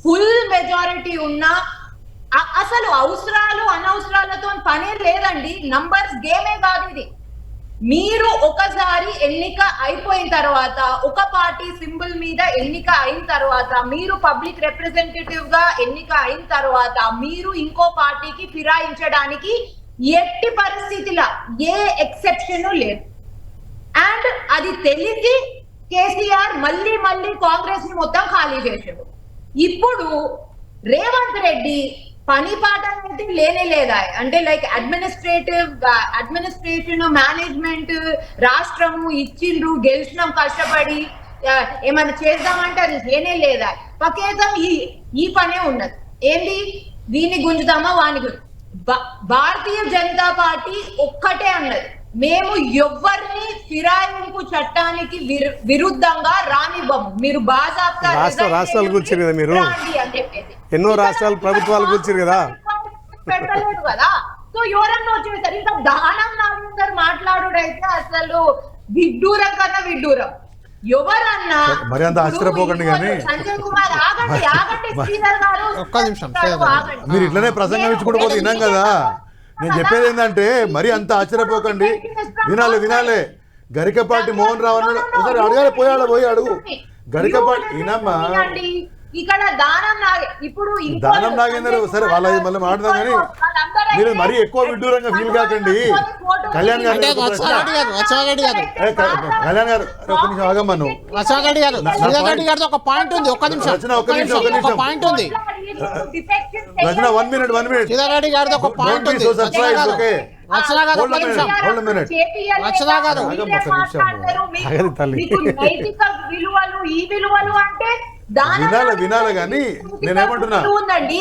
Speaker 7: ఫుల్ మెజారిటీ ఉన్నా అసలు అవసరాలు అనవసరాలతో పనే లేదండి. నంబర్స్ గేమే కాదు ఇది. మీరు ఒకసారి ఎన్నిక అయిపోయిన తర్వాత, ఒక పార్టీ సింబల్ మీద ఎన్నిక అయిన తర్వాత, మీరు పబ్లిక్ రిప్రజెంటేటివ్ గా ఎన్నిక అయిన తర్వాత మీరు ఇంకో పార్టీకి ఫిరాయించడానికి ఎట్టి పరిస్థితిలో ఏ ఎక్సెప్షన్ లేదు. అండ్ అది తెలిసి కేసీఆర్ మళ్ళీ కాంగ్రెస్ ని మొత్తం ఖాళీ చేశాడు. ఇప్పుడు రేవంత్ రెడ్డి పని పాట అనేది లేనే లేదా? అంటే లైక్ అడ్మినిస్ట్రేషన్ మేనేజ్మెంట్ రాష్ట్రము ఇచ్చిండ్రు, గెలిచినాం కష్టపడి, ఏమైనా చేద్దామంటే అది లేనే లేదా? పకేతం ఈ పనే ఉన్నది. ఏంది? వీని గుంజుదామా వాని భారతీయ జనతా పార్టీ ఒక్కటే అన్నది, మేము ఎవ్వరిని ఫిరాయింపు చట్టానికి విరుద్ధంగా రానివ్వము. మీరు
Speaker 6: రాష్ట్రాల గురించి కదా, మీరు ఎన్నో రాష్ట్రాల ప్రభుత్వాల గురించి కదా
Speaker 7: పెట్టలేదు కదా. సో ఎవరన్నా వచ్చేసరి ఇంకా దానం నాగేందర్ మాట్లాడుడైతే అసలు విడ్డూరం కన్నా విడ్డూరం. ఎవరన్నా
Speaker 5: మరి అంత ఆశ్చర్యపోకండి కానీ
Speaker 7: సంజయ్ కుమార్ ఆగండి శ్రీధర్ గారు
Speaker 1: ఒక్క నిమిషం,
Speaker 7: ఆగండి.
Speaker 5: మీరు ఇట్లనే ప్రసంగం ఇచ్చుకుంటూ పోతే విన్నాం కదా. నేను చెప్పేది ఏంటంటే మరి అంత ఆశ్చర్యపోకండి, వినాలే. గరికపాటి మోహన్ రావు అన్నాడు, ఒకసారి అడగాలి, పోయి అడుగు. గరికపాటి వినమ్మా,
Speaker 7: ఇక్కడ
Speaker 5: దానం నాగేందర్ సరే వాళ్ళ మళ్ళీ మాట్లాడదాం కానీ మీరు మరీ ఎక్కువ విడ్డూరంగా ఫీల్ కాకండి. కళ్యాణ్ గారు కళ్యాణ్ గారు ఒక నిమిషం ఆగమ్మా. నువ్వు
Speaker 1: ఒక పాయింట్ ఉంది, ఒక్క నిమిషం,
Speaker 5: ఒక్క నిమిషం
Speaker 1: పాయింట్ ఉంది.
Speaker 5: రచన 1 minute
Speaker 1: శ్రీధర్ రెడ్డి గారిది ఒక పాయింట్ ఉంది. రచన గారు ఒక్క నిమిషం, రచన గారు
Speaker 7: నైతిక విలువలు ఈ విలువలు అంటే
Speaker 5: వినాలి కానీ నేనేమంటున్నా,
Speaker 7: ఉందండి.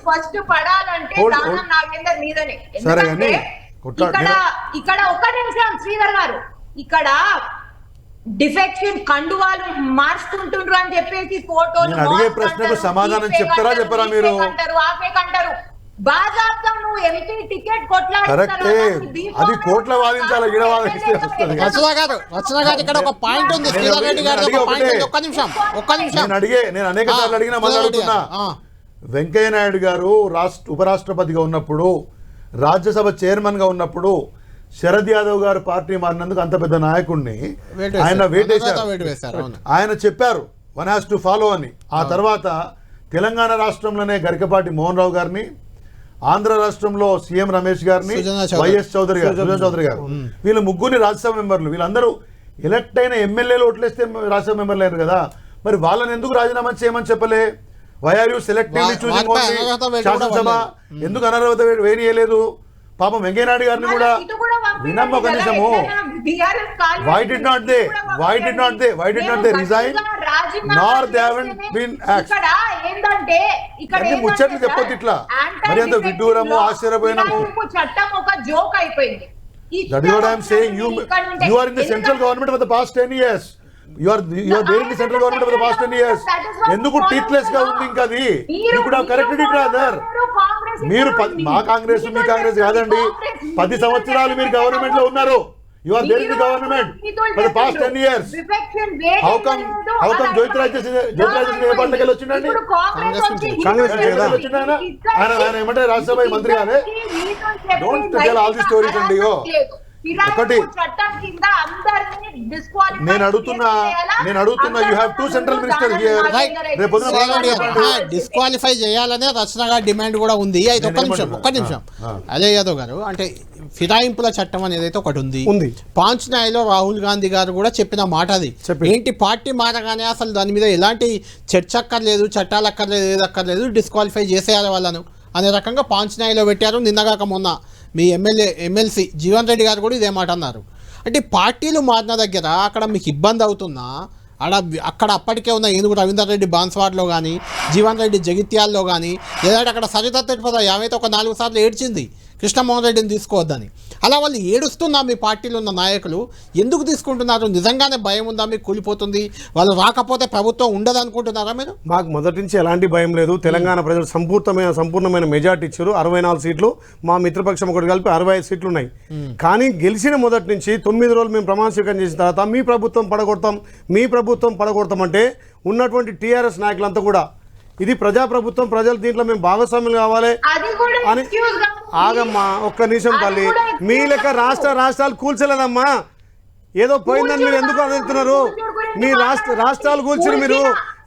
Speaker 7: ఫస్ట్ పడాలంటే దానం నాగేందర్ మీదనే. ఎందుకంటే ఇక్కడ ఒక్క నిమిషం శ్రీధర్ గారు, ఇక్కడ డిఫెక్షన్ కండువాలు మార్చుకుంటుండ్రు అని చెప్పేసి ఫోటోలు
Speaker 5: అడిగే ప్రశ్నకు సమాధానం చెప్తారా చెప్పరా? మీరు
Speaker 7: అంటారు బాజాప్తా నువ్వు ఎంపీ టికెట్
Speaker 5: కరెక్టే, అది కోట్ల వాదించాలి, ఈడ వాదిస్తే వస్తుంది.
Speaker 1: రచన గారు ఇక్కడ ఒక పాయింట్ ఉంది. శ్రీధర్ రెడ్డి గారు ఒక్క నిమిషం.
Speaker 5: నేను అనేక సార్లు అడిగినా మళ్ళీ అడుగుతున్నా. వెంకయ్య నాయుడు గారు ఉపరాష్ట్రపతిగా ఉన్నప్పుడు, రాజ్యసభ చైర్మన్ గా ఉన్నప్పుడు శరద్ యాదవ్ గారు పార్టీ మారినందుకు అంత పెద్ద నాయకుడిని ఆయన వేటేశారు. ఆయన చెప్పారు 1 has to follow అని. ఆ తర్వాత తెలంగాణ రాష్ట్రంలోనే గరికపాటి మోహన్ రావు గారిని, ఆంధ్ర రాష్ట్రంలో సీఎం రమేష్ గారిని,
Speaker 1: సుజనా చౌదరి.
Speaker 5: వైఎస్ చౌదరి గారు, సుజనా చౌదరి గారు, వీళ్ళు ముగ్గురిని రాజ్యసభ మెంబర్లు. వీళ్ళందరూ ఎలక్ట్ అయిన ఎమ్మెల్యేలు ఓట్లేస్తే రాజ్యసభ మెంబర్లు అయ్యారు కదా, మరి వాళ్ళని ఎందుకు రాజీనామా చేయమని చెప్పలే? Why are you selectively choosing శాసనసభ? ఎందుకు అనర్హత వేయలేదు? పాపం వెంకయ్యనాయుడు గారిని కూడా వినమ్మ ఒక నిమిషము. Why did not they resign? Nor they haven't been asked. అన్ని ముచ్చట్లు చెప్పొద్దు ఇట్లా. మరి అంత విడ్డూరము, ఆశ్చర్యపోయినాము.
Speaker 7: చట్టం ఒక జోక్ అయిపోయింది.
Speaker 5: That is what I am saying. You are in the central government for the past 10 years. You are there in the central government for the past 10 years. ఎందుకు టీట్లెస్ గా ఉంది ఇంకా అది? You could have corrected it rather. మీరు మా కాంగ్రెస్ మీ కాంగ్రెస్ కాదండి, 10 సంవత్సరాలు మీరు గవర్నమెంట్ లో ఉన్నారు. You are there in the government for the past 10 years. How come Jyothiraj ఏ పార్టీకి వెళ్ళి వచ్చిండండి? కాంగ్రెస్ వచ్చిండా? ఆయన ఏమంటే రాజ్యసభ మంత్రి కాదే. Don't tell all the stories అండి. ఒకటి నేను అడుగుతున్నా you have 2 central minister here.
Speaker 1: Disqualify చేయాలనే రచన గారి డిమాండ్ కూడా ఉంది. అయితే ఒక్క నిమిషం అజయ్ యాదవ్ గారు, అంటే ఫిరాయింపుల చట్టం అనేది అయితే ఒకటి ఉంది. పాంచ్నాయలో రాహుల్ గాంధీ గారు కూడా చెప్పిన మాట అది. ఏంటి, పార్టీ మారగానే అసలు దాని మీద ఎలాంటి చర్చ అక్కర్లేదు, చట్టాలు అక్కర్లేదు, ఏది అక్కర్లేదు, డిస్క్వాలిఫై చేసేయాలి వాళ్ళను అనే రకంగా పాంచ్నాయలో పెట్టారు. నిన్నగాక మొన్న మీ ఎమ్మెల్సీ జీవన్ రెడ్డి గారు కూడా ఇదే మాట అన్నారు. అంటే పార్టీలు మారిన దగ్గర అక్కడ మీకు ఇబ్బంది అవుతున్నా, అక్కడ అప్పటికే ఉన్న ఏనుగు రవీందర్ రెడ్డి బాన్స్వాడ్లో కానీ, జీవన్ రెడ్డి జగిత్యాల్లో కానీ, లేదంటే అక్కడ సరిత తిరుపతి ఏమైతే ఒక 4 సార్లు ఏడ్చింది కృష్ణమోహన్ రెడ్డిని తీసుకోవద్దని. అలా వాళ్ళు ఏడుస్తున్నా మీ పార్టీలో ఉన్న నాయకులు ఎందుకు తీసుకుంటున్నారు? నిజంగానే భయం ఉందా మీకు కూలిపోతుంది, వాళ్ళు రాకపోతే ప్రభుత్వం ఉండదు అనుకుంటున్నారా మీరు?
Speaker 6: మాకు మొదటి నుంచి ఎలాంటి భయం లేదు. తెలంగాణ ప్రజలు సంపూర్ణమైన మెజార్టీ ఇచ్చారు. 64 సీట్లు, మా మిత్రపక్షం ఒకటి కలిపి 65 సీట్లు ఉన్నాయి. కానీ గెలిచిన మొదటి నుంచి 9 రోజులు మేము ప్రమాణ స్వీకారం చేసిన తర్వాత మీ ప్రభుత్వం పడగొడతాం అంటే ఉన్నటువంటి టీఆర్ఎస్ నాయకులంతా కూడా ఇది ప్రజాప్రభుత్వం, ప్రజలు దీంట్లో మేము భాగస్వాములు కావాలి అని. ఆగమ్మా ఒక్క నిమిషం తల్లి, మీ లెక్క రాష్ట్రాలు కూల్చలేదమ్మా. ఏదో పోయిందని మీరు ఎందుకు అడుగుతున్నారు? మీ రాష్ట్రాలు కూల్చారు మీరు.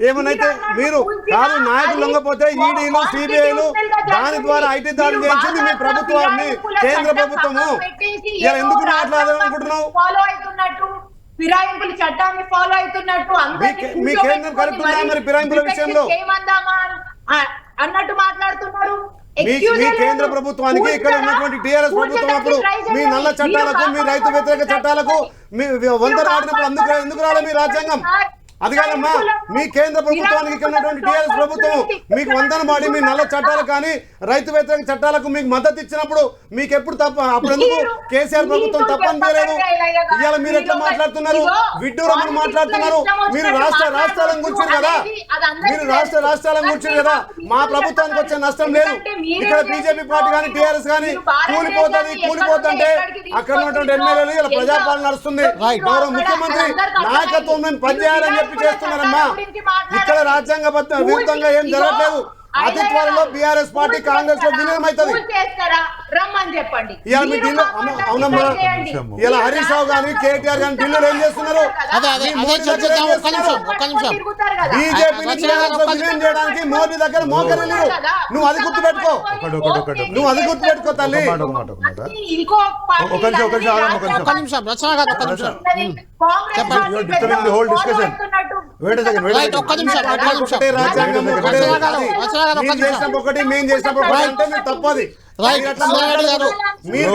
Speaker 6: ఏమనైతే మీరు కాదు, నాయకులు లొంగపోతే ఈడీలు, సిబిఐలు దాని ద్వారా ఐటీ దాడి చేయించింది మీ ప్రభుత్వాన్ని, కేంద్ర ప్రభుత్వము. ఇలా ఎందుకు మాట్లాడాలనుకుంటున్నావు?
Speaker 7: ఫిరాయింపుల చట్టాన్ని ఫాలో అవుతున్నట్టు
Speaker 6: మీ కేంద్రం కరెక్ట్ ఉందా మరి ఫిరాయింపుల విషయంలో
Speaker 7: అన్నట్టు మాట్లాడుతున్నారు.
Speaker 6: మీ కేంద్ర ప్రభుత్వానికి ఇక్కడ ఉన్నటువంటి టీఆర్ఎస్ ప్రభుత్వం అప్పుడు మీ నల్ల చట్టాలకు, మీ రైతు వ్యతిరేక చట్టాలకు మీ వంతెన ఆడినప్పుడు ఎందుకు రాలే మీ రాజ్యాంగం? అది కాదమ్మా, మీ కేంద్ర ప్రభుత్వానికి ఇక్కడ ఉన్నటువంటి టీఆర్ఎస్ ప్రభుత్వం మీకు వందన మాడి మీ నల్ల చట్టాలకు కానీ రైతు వ్యతిరేక చట్టాలకు మీకు మద్దతు ఇచ్చినప్పుడు మీకు ఎప్పుడు అప్పుడు ఎందుకు కేసీఆర్ ప్రభుత్వం తప్పనిపేయలేదు? ఇవాళ మీరు ఎట్లా మాట్లాడుతున్నారు? విడ్డూరమని మాట్లాడుతున్నారు. మీరు రాష్ట్రాలను కూర్చున్నారు కదా, మా ప్రభుత్వానికి వచ్చే నష్టం లేదు. ఇక్కడ బీజేపీ పార్టీ కానీ టీఆర్ఎస్ కానీ కూలిపోతుంటే అక్కడ ఉన్నటువంటి ఎమ్మెల్యేలు ఇలా ప్రజాపాలన నడుస్తుంది. గౌరవ ముఖ్యమంత్రి నాయకత్వం మేము పనిచేయాలని చెప్పి చేస్తున్నారమ్మా. ఇక్కడ రాజ్యాంగ విరుద్ధంగా ఏం జరగట్లేదు. అతి త్వరలో బీఆర్ఎస్ పార్టీ కాంగ్రెస్ లో విలీనం అవుతుంది. అవునమ్మా, ఇలా హరీష్ రావు గానీ కేటీఆర్ గానీ ఢిల్లీలో ఏం చేస్తున్నారు? బీజేపీ విలీనం చేయడానికి మోదీ దగ్గర మోకరిల్లు. నువ్వు అది గుర్తుపెట్టుకో, తల్లి. ఒకటి మేము చేసినప్పుడు అంటే మీరు తప్పది. మీరు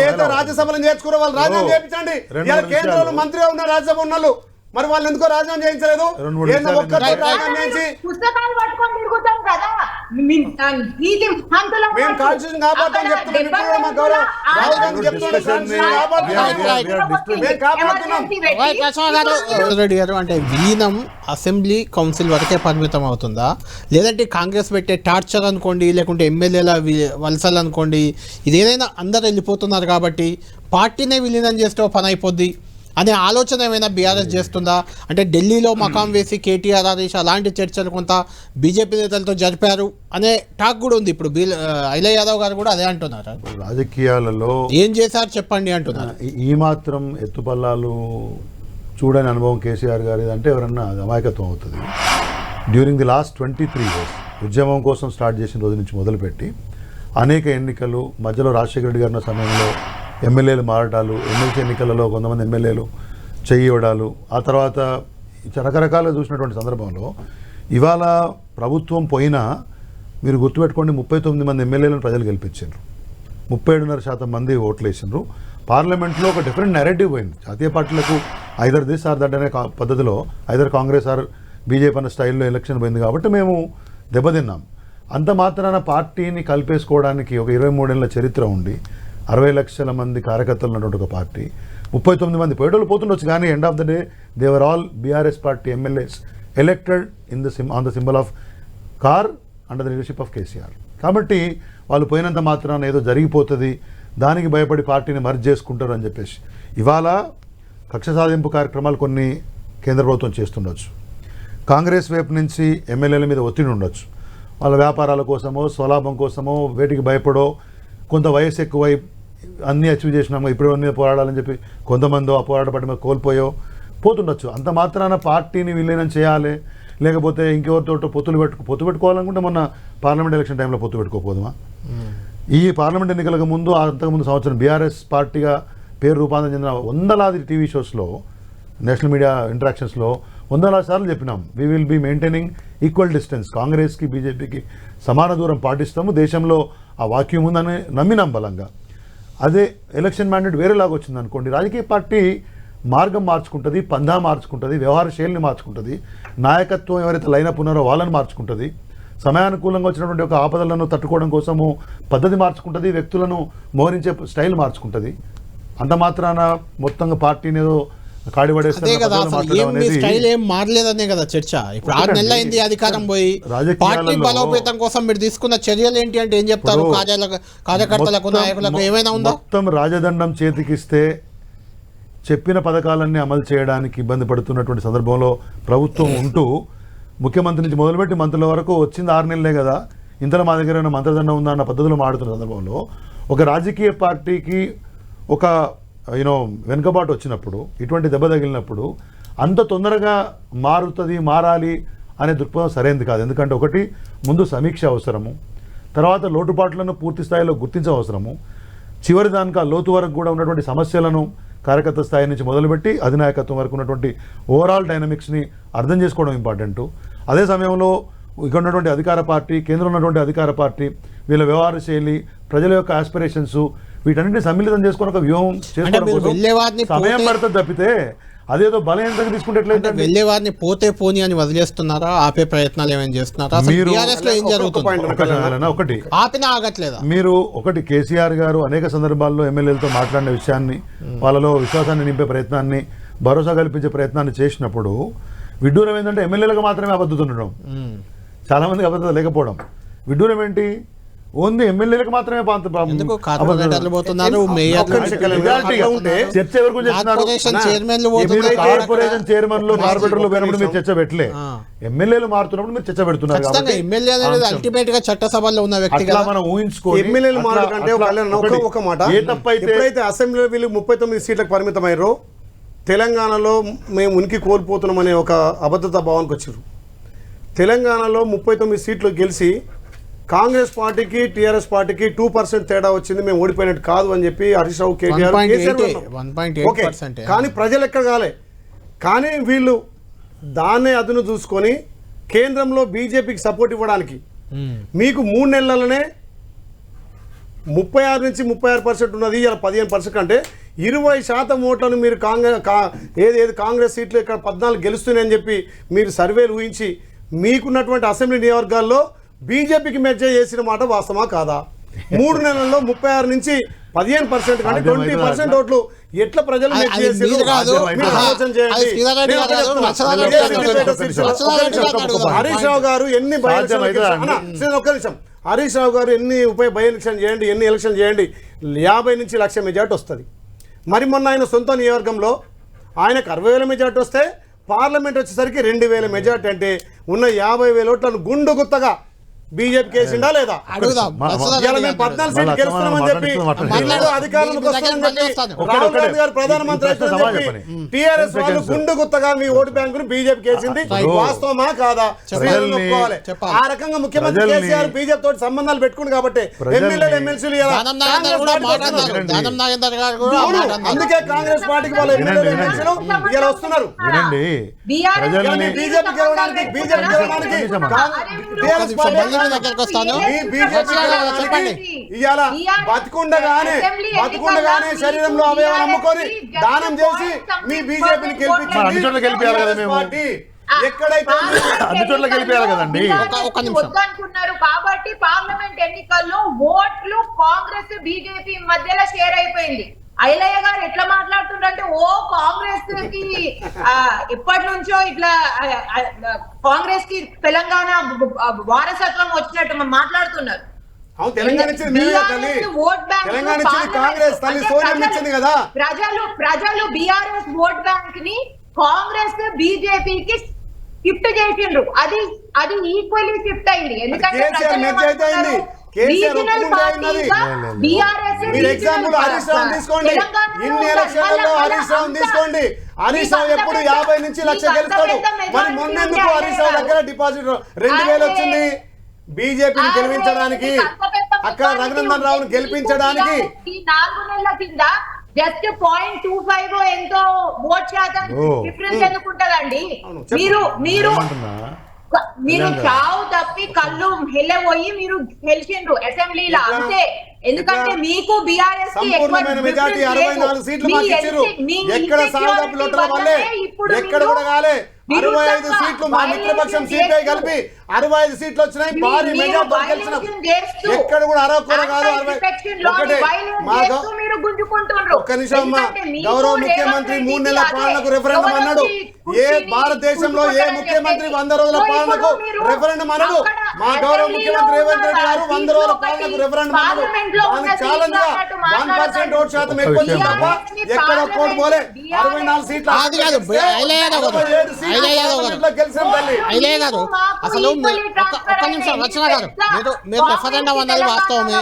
Speaker 6: ఏదో రాజ్యసభలో నేర్చుకున్న వాళ్ళు రాజీనామా చేయించండి. కేంద్రంలో మంత్రిగా ఉన్న రాజ్యసభ ఉన్నోళ్ళు మరి వాళ్ళు ఎందుకో రాజీనామా చేయించలేదు? మేము కాన్స్టిట్యూషన్ కాపాడుతాం
Speaker 1: రెడ్డి గారు. అంటే విలీనం అసెంబ్లీ కౌన్సిల్ వరకే పరిమితం అవుతుందా, లేదంటే కాంగ్రెస్ పెట్టే టార్చర్ అనుకోండి, లేకుంటే ఎమ్మెల్యేల వలసలు అనుకోండి, ఇదేదైనా అందరు వెళ్ళిపోతున్నారు కాబట్టి పార్టీనే విలీనం చేస్తే పని అయిపోద్ది అనే ఆలోచన ఏమైనా బీఆర్ఎస్ చేస్తుందా? అంటే ఢిల్లీలో మకాం వేసి కేటీఆర్ హరీష్ అలాంటి చర్చలు కొంత బీజేపీ నేతలతో జరిపారు అనే టాక్ కూడా ఉంది. ఇప్పుడు ఐలయ్య యాదవ్ గారు కూడా అదే అంటున్నారు.
Speaker 5: రాజకీయాలలో ఏం
Speaker 1: చేశారు చెప్పండి అంటున్నారు.
Speaker 5: ఈ మాత్రం ఎత్తుపల్లాలు చూడని అనుభవం కేసీఆర్ గారి అంటే ఎవరన్నా అమాయకత్వం అవుతుంది. డ్యూరింగ్ ది లాస్ట్ 23 years ఉద్యమం కోసం స్టార్ట్ చేసిన రోజు నుంచి మొదలుపెట్టి అనేక ఎన్నికలు మధ్యలో రాజశేఖర రెడ్డి గారి ఉన్న సమయంలో ఎమ్మెల్యేలు మారటాలు, ఎమ్మెల్సీ ఎన్నికలలో కొంతమంది ఎమ్మెల్యేలు చెయ్యవడాలు, ఆ తర్వాత రకరకాలుగా చూసినటువంటి సందర్భంలో ఇవాళ ప్రభుత్వం పోయినా మీరు గుర్తుపెట్టుకోండి 39 మంది ఎమ్మెల్యేలను ప్రజలు గెలిపించారు, 37.5% మంది ఓట్లు వేసినారు. పార్లమెంట్లో ఒక డిఫరెంట్ నెరేటివ్ పోయింది. జాతీయ పార్టీలకు ఐదర్ దిస్ ఆర్ దట్ అనే పద్ధతిలో ఐదర్ కాంగ్రెస్ ఆర్ బీజేపీ అన్న స్టైల్లో ఎలక్షన్ పోయింది కాబట్టి మేము దెబ్బతిన్నాం. అంత మాత్రాన పార్టీని కలిపేసుకోవడానికి ఒక 23 ఏళ్ళ చరిత్ర ఉండి 60 లక్షల మంది కార్యకర్తలు ఉన్నటువంటి ఒక పార్టీ 39 మంది పోయేటోళ్ళు పోతుండొచ్చు, కానీ end of the day they are all BRS party MLAs elected on the symbol of car under the leadership of KCR. కాబట్టి వాళ్ళు పోయినంత మాత్రాన ఏదో జరిగిపోతుంది, దానికి భయపడి పార్టీని మర్జ్ చేసుకుంటారు అని చెప్పేసి ఇవాళ కక్ష సాధింపు కార్యక్రమాలు కొన్ని కేంద్ర ప్రభుత్వం చేస్తుండొచ్చు. కాంగ్రెస్ వైపు నుంచి ఎమ్మెల్యేల మీద ఒత్తిడి ఉండొచ్చు, వాళ్ళ వ్యాపారాల కోసమో స్వలాభం కోసమో వేటికి భయపడో, కొంత వయసు ఎక్కువై అన్నీ అచీవ్ చేసినామో ఇప్పుడు మీద పోరాడాలని చెప్పి కొంతమందో ఆ పోరాట పట్టి మీద కోల్పోయో పోతుండొచ్చు. అంత మాత్రాన పార్టీని విలీనం చేయాలి, లేకపోతే ఇంకెవరితో పొత్తు పెట్టుకోవాలనుకుంటే మొన్న పార్లమెంట్ ఎలక్షన్ టైంలో పొత్తు పెట్టుకోకపోదుమా? ఈ పార్లమెంట్ ఎన్నికలకు ముందు అంతకుముందు సంవత్సరం బీఆర్ఎస్ పార్టీగా పేరు రూపాంతరం చెందిన వందలాది టీవీ షోస్లో, నేషనల్ మీడియా ఇంటరాక్షన్స్లో వందలాది సార్లు చెప్పినాం, we will be maintaining equal distance, కాంగ్రెస్కి బీజేపీకి సమాన దూరం పాటిస్తాము, దేశంలో ఆ వాక్యం ఉందని నమ్మినాం బలంగా. అదే ఎలక్షన్ మ్యాండేట్ వేరేలాగా వచ్చింది అనుకోండి, రాజకీయ పార్టీ మార్గం మార్చుకుంటుంది, పందా మార్చుకుంటుంది, వ్యవహార శైలిని మార్చుకుంటుంది, నాయకత్వం ఎవరైతే లైనప్ ఉన్నారో వాళ్ళని మార్చుకుంటుంది, సమయానుకూలంగా వచ్చినటువంటి ఒక ఆపదలను తట్టుకోవడం కోసము పద్ధతి మార్చుకుంటుంది, వ్యక్తులను మోహరించే స్టైల్ మార్చుకుంటుంది. అంత మాత్రాన మొత్తంగా పార్టీని ఏదో
Speaker 1: అదే కదా అసలు ఏం మీ స్టైల్ ఏం మారలేదనే కదా చర్చ. ఇప్పుడు 6 నెలలు అయింది అధికారం పోయి, పార్టీ బలోపేతం కోసం మీరు తీసుకున్న చర్యలు ఏంటి అంటే ఏం చెప్తారు? కార్యకర్తలకు నాయకులకు ఏమైనా ఉందా?
Speaker 5: మొత్తం రాజదండం చేతికిస్తే చెప్పిన పథకాలన్నీ అమలు చేయడానికి ఇబ్బంది పడుతున్నటువంటి సందర్భంలో ప్రభుత్వం ఉంటూ ముఖ్యమంత్రి నుంచి మొదలుపెట్టి మంత్రుల వరకు వచ్చింది 6 నెలలే కదా, ఇంతలో మా దగ్గర ఏమైనా మంత్రదండం ఉందా అన్న పద్ధతిలో మాడుతున్న సందర్భంలో ఒక రాజకీయ పార్టీకి ఒక వెనుకబాటు వచ్చినప్పుడు, ఇటువంటి దెబ్బ తగిలినప్పుడు అంత తొందరగా మారాలి అనే దృక్పథం సరైనది కాదు. ఎందుకంటే ఒకటి, ముందు సమీక్ష అవసరము, తర్వాత లోటుపాట్లను పూర్తి స్థాయిలో గుర్తించే అవసరము, చివరి దానికి ఆ లోతు వరకు కూడా ఉన్నటువంటి సమస్యలను కార్యకర్త స్థాయి నుంచి మొదలుపెట్టి అధినాయకత్వం వరకు ఉన్నటువంటి ఓవరాల్ డైనమిక్స్ని అర్థం చేసుకోవడం ఇంపార్టెంటు. అదే సమయంలో ఇక్కడ ఉన్నటువంటి అధికార పార్టీ, కేంద్రంలో ఉన్నటువంటి అధికార పార్టీ, వీళ్ళ వ్యవహార శైలి, ప్రజల యొక్క ఆస్పిరేషన్స్, వీటన్నింటినీ సమ్మిళితం చేసుకుని ఒక వ్యూహం చేసుకోవడం సమయం పడుతుంది తప్పితే అదేదో బలహీనతగా తీసుకుంటే
Speaker 1: వెళ్ళేవారిని పోతే పోని అని వదిలేస్తున్నారా? ఆపే ప్రయత్నాలు ఏమైనా చేస్తున్నారా?
Speaker 5: ఒకటి
Speaker 1: ఆపినా ఆగట్లేదా?
Speaker 5: మీరు ఒకటి, కేసీఆర్ గారు అనేక సందర్భాల్లో ఎమ్మెల్యేలతో మాట్లాడిన విషయాన్ని, వాళ్ళలో విశ్వాసాన్ని నింపే ప్రయత్నాన్ని, భరోసా కల్పించే ప్రయత్నాన్ని చేసినప్పుడు విడ్డూరం ఏంటంటే ఎమ్మెల్యేలకు మాత్రమే అబద్ధత ఉండడం, చాలా మందికి అబద్ధత లేకపోవడం. విడ్డూరం ఏంటి? ఓన్లీ ఎమ్మెల్యేలకు మాత్రమే చర్చ ఎవరు కార్పొరేషన్ చైర్మన్లు కార్పొరేటర్లు పోయినప్పుడు మీరు చర్చ పెట్టలే, ఎమ్మెల్యేలు మారుతున్నప్పుడు మీరు చర్చ పెడుతున్నారు.
Speaker 1: ఎమ్మెల్యే అనేది అల్టిమేట్ గా చట్టసభలో ఉన్న వ్యక్తి
Speaker 5: మనం ఊహించుకోవాలి.
Speaker 6: ఎమ్మెల్యేలు మారుతుంటే ఒక మాట, ఎప్పుడైతే అసెంబ్లీలో వీళ్ళు 39 సీట్లకు పరిమితమయ్యారో తెలంగాణలో మేము ఉనికి కోల్పోతున్నామనే ఒక అబద్ధత భావానికి వచ్చారు. తెలంగాణలో 39 సీట్లు గెలిచి కాంగ్రెస్ పార్టీకి టీఆర్ఎస్ పార్టీకి 2% తేడా వచ్చింది, మేము ఓడిపోయినట్టు కాదు అని చెప్పి హరీష్ రావు, కేటీఆర్, కానీ ప్రజలు ఎక్కడ కాలే. కానీ వీళ్ళు దాన్నే అదును చూసుకొని కేంద్రంలో బీజేపీకి సపోర్ట్ ఇవ్వడానికి మీకు 3 నెలలనే 36 నుంచి 36% ఉన్నది, ఇలా 15% అంటే 20% ఓట్లను మీరు కాంగ్రెస్ సీట్లు ఇక్కడ 14 గెలుస్తున్నాయని చెప్పి మీరు సర్వేలు ఊహించి మీకున్నటువంటి అసెంబ్లీ నియోజకవర్గాల్లో బీజేపీకి మెర్జ్ చేసిన మాట వాస్తవా కాదా? 3 నెలల్లో 36 నుంచి 15% కంటే 20% ఓట్లు ఎట్లా ప్రజలు హరీష్ రావు గారు ఎన్ని హరీష్ రావు గారు ఎన్ని బై ఎలక్షన్ చేయండి, ఎన్ని ఎలక్షన్ చేయండి, 50 నుంచి 1,00,000 మెజార్టీ వస్తుంది. మరి మొన్న ఆయన సొంత నియోజకవర్గంలో ఆయనకు 60,000 మెజార్టీ వస్తే పార్లమెంట్ వచ్చేసరికి 2,000 మెజార్టీ అంటే ఉన్న 50,000 ఓట్లను గుండు గుత్తగా బీజేపీ కేసిండా లేదా?
Speaker 1: అడుగుదాం.
Speaker 6: ఇవాళ మేము 14 సీట్లు గెలుస్తున్నామని చెప్పి మీరు అధికారంలోకి వస్తామని చెప్పి రాహుల్ గాంధీ గారు ప్రధానమంత్రి అవుతారని చెప్పి టీఆర్ఎస్ వాళ్ళు గుండు గుత్తగా మీ ఓటు బ్యాంకును బీజేపీ కేసింది వాస్తవమా కాదా? ఒప్పుకోవాలి. ఆ రకంగా ముఖ్యమంత్రి కేసీఆర్ బీజేపీ తోటి సంబంధాలు పెట్టుకుంది కాబట్టి ఎమ్మెల్యేలు ఎమ్మెల్సీలు అందుకే కాంగ్రెస్ పార్టీకి వాళ్ళ ఎమ్మెల్యేలు ఎమ్మెల్సీలు ఇలా వస్తున్నారు. బీజేపీ గెలవడానికి ఇవాళ బతికుండగానే శరీరంలో అవయవాలు అమ్ముకొని దానం చేసి మీ బీజేపీని గెలిపించాలి. ఎక్కడైతే
Speaker 5: అన్ని చోట్ల గెలిపేయాలి కదండి.
Speaker 7: వద్దనుకున్నారు కాబట్టి పార్లమెంట్ ఎన్నికల్లో ఓట్లు కాంగ్రెస్ బీజేపీ మధ్యలో షేర్ అయిపోయింది. ఐలయ్య గారు ఎట్లా మాట్లాడుతుంటే కాంగ్రెస్ కి ఇప్పటి నుంచో ఇట్లా కాంగ్రెస్ కి తెలంగాణ వారసత్వం వచ్చినట్టు మాట్లాడుతున్నారు. ప్రజలు బీఆర్ఎస్ ఓట్ బ్యాంక్ ని కాంగ్రెస్ బీజేపీకి షిఫ్ట్ చేసిండ్రు. అది ఈక్వల్లీ షిఫ్ట్ అయింది. ఎందుకంటే
Speaker 6: హరీష్ రావు ఎప్పుడు 50 నుంచి 1,00,000 గెలుస్తాడు. మరి మొన్నెందుకు హరీష్ రావు దగ్గర డిపాజిట్ 2,000 వచ్చింది? బీజేపీని గెలిపించడానికి, అక్కడ రఘునందన్ రావును గెలిపించడానికి
Speaker 7: 4 నెలల కింద జస్ట్ 0.25 ఎంతో ఓట్ శాతం డిఫరెన్స్ ఎందుకుంటదండి? మీరు చావు తప్పి కళ్ళు హెల్లబోయి మీరు గెలిచిండ్రు అసెంబ్లీలో అంతే. ఎందుకంటే మీకు బీఆర్ఎస్
Speaker 6: సంపూర్ణమైన మెజారిటీ 64 సీట్లు మాకు ఇచ్చారు. ఎక్కడ సాగుదప్పులు ఉండడం వల్లే ఎక్కడ కూడా కాలే. 65 సీట్లు మా మిత్రపక్షం సిపిఐ కలిపి 65 సీట్లు వచ్చినాయి. భారీ మెజారిటీ గెలిచినాం. ఎక్కడ కూడా అరవకూర కాదు. 61 ఒక్క నిమిషం అమ్మా. గౌరవ ముఖ్యమంత్రి 3 నెలల పాలనకు రెఫరెండం అన్నాడు. ఏ భారతదేశంలో ఏ ముఖ్యమంత్రి 100 రోజుల పాలనకు రెఫరెండం అన్నాడు? మా గౌరవ ముఖ్యమంత్రి రేవంత్ రెడ్డి గారు 100 రోజుల పాలనకు రెఫరెండం అన్నాడు. దానికి ఛాలెంజ్ గా 1% ఓటు శాతం ఎక్కువ తప్ప ఎక్కడ కోటు పోలే. 64 సీట్లు
Speaker 1: అసలు ఒక్క నిమిషం రచన గారు, మీరు రెఫరెండం అన్నది వాస్తవమే.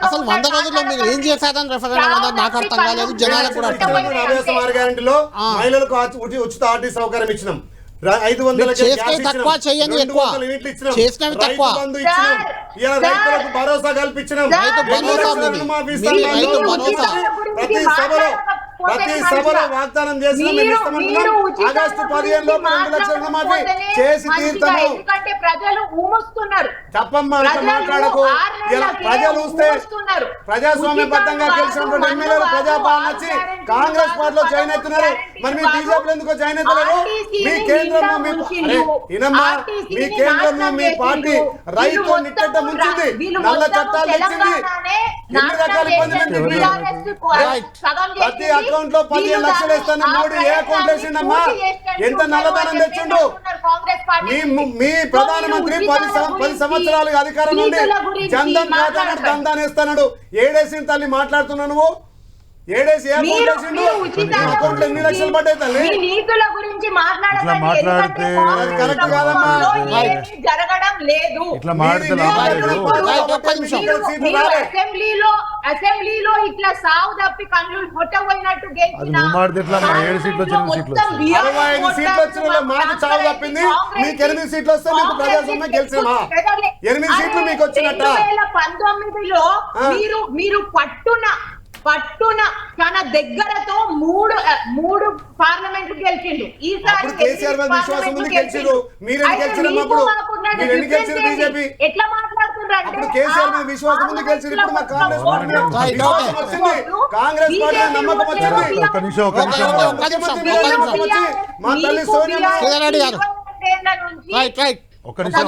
Speaker 1: అసలు 100 రోజుల్లో మీరు ఏం చేశారని రెఫరెండం అన్నది నాకు అర్థం కాలేదు, జనాలకు కూడా అర్థం కాలేదు.
Speaker 6: 6 గ్యారెంటీలో మహిళలకు ఉచిత ఆర్టీ సౌకర్యం ఇచ్చినాం. 500
Speaker 1: తక్కువ చేయండి, ఎక్కువ చేసినవి తక్కువ.
Speaker 6: రైతులకు భరోసా కల్పించినాం. ప్రతి సభలో వాగ్దానం చేసినాం. ఆగస్టు 15 లోపు 2 లక్షల రుణమాఫీ చేసి తీర్థము. తప్పమ్మా మాట్లాడకు. ప్రజలు చూస్తే ప్రజాస్వామ్యబద్ధంగా గెలిచినటువంటి ఎమ్మెల్యేలు ప్రజాపాలన వచ్చి కాంగ్రెస్ పార్టీలో జాయిన్ అవుతున్నారు. మరి మీ బీజేపీలో ఎందుకో జాయిన్ అవుతున్నారు? మీ కేంద్రంలో మీ కేంద్రంలో మీ పార్టీ రైతు నిట్టెట్ట ముంచింది. నల్ల చట్టాలు తెచ్చింది. ఎన్ని రకాల ఇబ్బందులు ప్రతి అకౌంట్ లో 15 లక్షలు వేస్తాను. మోడీ ఏ అకౌంట్ వేసిండమ్మా? ఎంత నల్లధనం తెచ్చిండు? మీ ప్రధానమంత్రి 10 సంవత్సరాలు అధికారం నుండి జన్ధన్ ఖాతా దందాన్ వేస్తాడు. ఏడేసిన తల్లి మాట్లాడుతున్నావు నువ్వు? ఏడేసి ఏ అకౌంట్ వేసిండు? అకౌంట్ లో ఎన్ని లక్షలు పడ్డాయి తల్లి?
Speaker 5: ఇట్లా మాట్లాడితే
Speaker 6: కరెక్ట్ కాదమ్మా.
Speaker 7: జరగడం లేదు.
Speaker 5: ఇట్లా మాట్లాడితే
Speaker 7: అసెంబ్లీలో ఇట్లా సావు తప్పి కళ్ళు కొట్టబోయినట్టు
Speaker 5: అది నువ్వు మాడితే ఎట్లా? 7 సీట్లు వచ్చిన 8 సీట్లు
Speaker 6: 65 సీట్లు వచ్చిన మాకు చావు తప్పింది. మీకు 8 సీట్లు వస్తే మీకు ప్రజాస్వామ్యం గెలిచినమా? 8 సీట్లు మీకు వచ్చినట్ట.
Speaker 7: 2019లో మీరు పట్టున తన దగ్గరతో మూడు పార్లమెంట్లు గెలిచిండు. ఈసారి
Speaker 6: కేసీఆర్ మీద విశ్వాసం ఉంది గెలిచిండు. మీరు గెలిచినప్పుడు మీరు ఎన్ని గెలిచిన బీజేపీ
Speaker 7: ఎట్లా మాట్లాడుతున్నారు?
Speaker 6: అప్పుడు కేసీఆర్ మీద విశ్వాసం ఉంది గెలిచింది. ఇప్పుడు మా కాంగ్రెస్ పార్టీ వచ్చింది. కాంగ్రెస్ పార్టీ నమ్మకం వచ్చింది.
Speaker 5: ఒక్క నిమిషం
Speaker 6: మా తల్లి సోనియా
Speaker 5: ఒక్క నిమిషం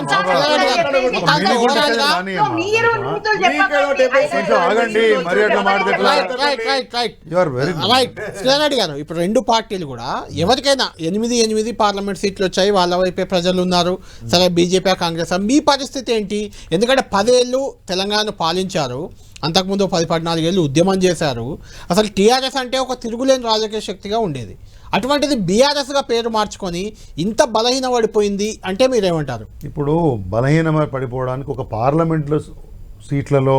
Speaker 5: ఆగండి. మరి అట్లా
Speaker 1: మాట్లాడితే గారు ఇప్పుడు 2 పార్టీలు కూడా ఎవరికైనా 8 పార్లమెంట్ సీట్లు వచ్చాయి, వాళ్ళ వైపే ప్రజలు ఉన్నారు. సరే బీజేపీ కాంగ్రెస్, మీ పరిస్థితి ఏంటి? ఎందుకంటే 10 ఏళ్ళు తెలంగాణ పాలించారు. అంతకుముందు 10-14 ఏళ్ళు ఉద్యమం చేశారు. అసలు టీఆర్ఎస్ అంటే ఒక తిరుగులేని రాజకీయ శక్తిగా ఉండేది. అటువంటిది బీఆర్ఎస్గా పేరు మార్చుకొని ఇంత బలహీన పడిపోయింది అంటే మీరేమంటారు?
Speaker 5: ఇప్పుడు బలహీనమై పడిపోవడానికి ఒక పార్లమెంట్లో సీట్లలో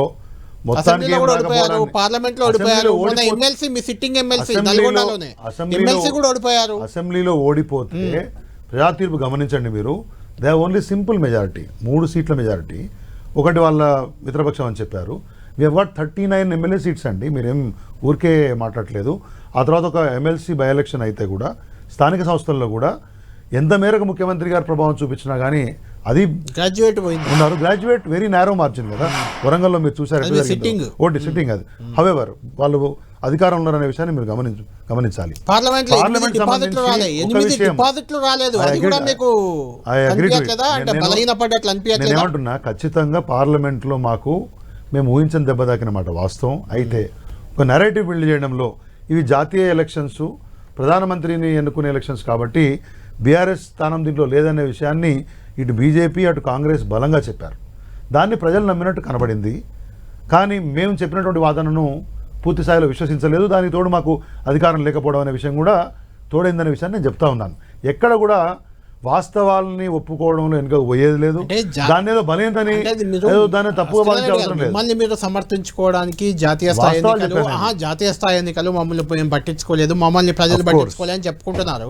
Speaker 5: మొత్తానికి ఏం రాకపోవడానికి
Speaker 1: పార్లమెంట్ లో ఓడిపోయారు. ఎమ్మెల్సీ మీ సిట్టింగ్ ఎమ్మెల్సీ నల్గొండలోనే ఎమ్మెల్సీ కూడా ఓడిపోయారు.
Speaker 5: అసెంబ్లీలో ఓడిపోతే ప్రజా తీర్పు గమనించండి మీరు. దే ఓన్లీ సింపుల్ మెజారిటీ, 3 సీట్ల మెజారిటీ. ఒకటి వాళ్ళ మిత్రపక్షం అని చెప్పారు. We have got 39 MLA seats అండి, మీరేం ఊరికే మాట్లాడలేదు. ఆ తర్వాత ఒక ఎమ్మెల్సీ బై ఎలక్షన్ అయితే కూడా స్థానిక సంస్థల్లో కూడా ఎంత మేరకు ముఖ్యమంత్రి గారు ప్రభావం చూపించినా కానీ అది
Speaker 1: గ్రాడ్యుయేట్ పోయింది
Speaker 5: ఉన్నారు. గ్రాడ్యుయేట్ వెరీ నారో మార్జిన్ కదా. వరంగల్లో మీరు చూసారు ఓటి సిట్టింగ్ అది. హవెవర్ వాళ్ళు అధికారంలో ఉన్నారనే విషయాన్ని మీరు గమనించాలి.
Speaker 1: పార్లమెంట్
Speaker 5: నేనేమంటున్నా, ఖచ్చితంగా పార్లమెంట్లో మాకు మేము ఊహించని దెబ్బ తాకినమాట వాస్తవం. అయితే ఒక నెరేటివ్ బిల్డ్ చేయడంలో ఇవి జాతీయ ఎలక్షన్స్, ప్రధానమంత్రిని ఎన్నుకునే ఎలక్షన్స్ కాబట్టి బీఆర్ఎస్ స్థానం దీంట్లో లేదనే విషయాన్ని ఇటు బీజేపీ అటు కాంగ్రెస్ బలంగా చెప్పారు. దాన్ని ప్రజలు నమ్మినట్టు కనబడింది. కానీ మేము చెప్పినటువంటి వాదనను పూర్తి స్థాయిలో విశ్వసించలేదు. దానికి తోడు మాకు అధికారం లేకపోవడం అనే విషయం కూడా తోడైందనే విషయాన్ని నేను చెప్తా ఉన్నాను. ఎక్కడ కూడా వాస్తవాలని ఒప్పుకోవడంలో వెనుక పోయేది లేదు. దాన్ని ఏదో బలహీనతని దాన్ని తప్పుగా భావించే అవసరం లేదు.
Speaker 1: మమ్మల్ని మీరు సమర్థించుకోవడానికి జాతీయ స్థాయి ఎన్నికలు మమ్మల్ని పట్టించుకోలేదు, మమ్మల్ని ప్రజలు పట్టించుకోలేదు అని చెప్పుకుంటున్నారు.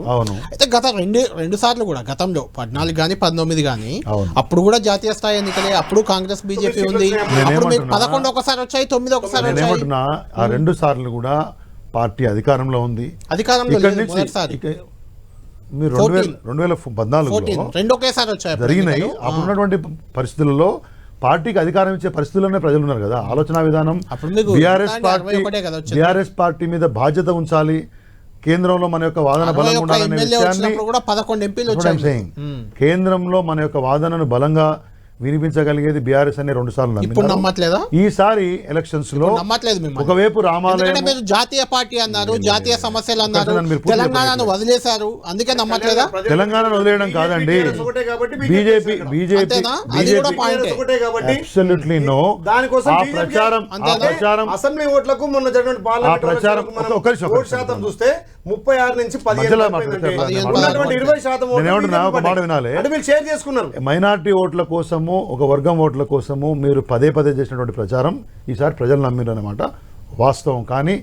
Speaker 1: అయితే గత రెండు సార్లు కూడా, గతంలో 14 కానీ 19 కానీ అప్పుడు కూడా జాతీయ స్థాయి ఎన్నికలే. అప్పుడు కాంగ్రెస్ బీజేపీ ఉంది. అప్పుడు మీకు 11 ఒకసారి వచ్చాయి, 9 ఒకసారి వచ్చాయి.
Speaker 5: ఆ 2 సార్లు కూడా పార్టీ అధికారంలో ఉంది.
Speaker 1: అధికారంలో
Speaker 5: మీరు 2014 జరిగినాయి. అప్పుడున్నటువంటి పరిస్థితులలో పార్టీకి అధికారం ఇచ్చే పరిస్థితుల్లోనే ప్రజలు ఉన్నారు కదా. ఆలోచన విధానం బీఆర్ఎస్ పార్టీ మీద బాధ్యత ఉంచాలి, కేంద్రంలో మన యొక్క వాదన బలంగా ఉండాలనే విషయాన్ని, కేంద్రంలో మన యొక్క వాదనను బలంగా వినిపించగలిగేది బీఆర్ఎస్ అనే 2 సార్లు
Speaker 1: నమ్మట్లేదా?
Speaker 5: ఈసారి ఎలక్షన్స్ లో ఒకవైపు రామాలయం
Speaker 1: జాతీయ పార్టీ అన్నారు, జాతీయ సమస్యలు అన్నారు, తెలంగాణను వదిలేశారు, అందుకే నమ్మట్లేదా?
Speaker 5: తెలంగాణను వదిలేయడం కాదండి, బీజేపీ అబ్సల్యూట్లీ నో. ఆ ప్రచారం
Speaker 6: అసెంబ్లీ ఓట్లకు మొన్న జరిగిన శాతం చూస్తే 36 నుంచి 20%
Speaker 5: మైనార్టీ ఓట్ల కోసము, ఒక వర్గం ఓట్ల కోసము మీరు పదే చేసినటువంటి ప్రచారం ఈసారి ప్రజలు నమ్మిరు అన్నమాట వాస్తవం. కానీ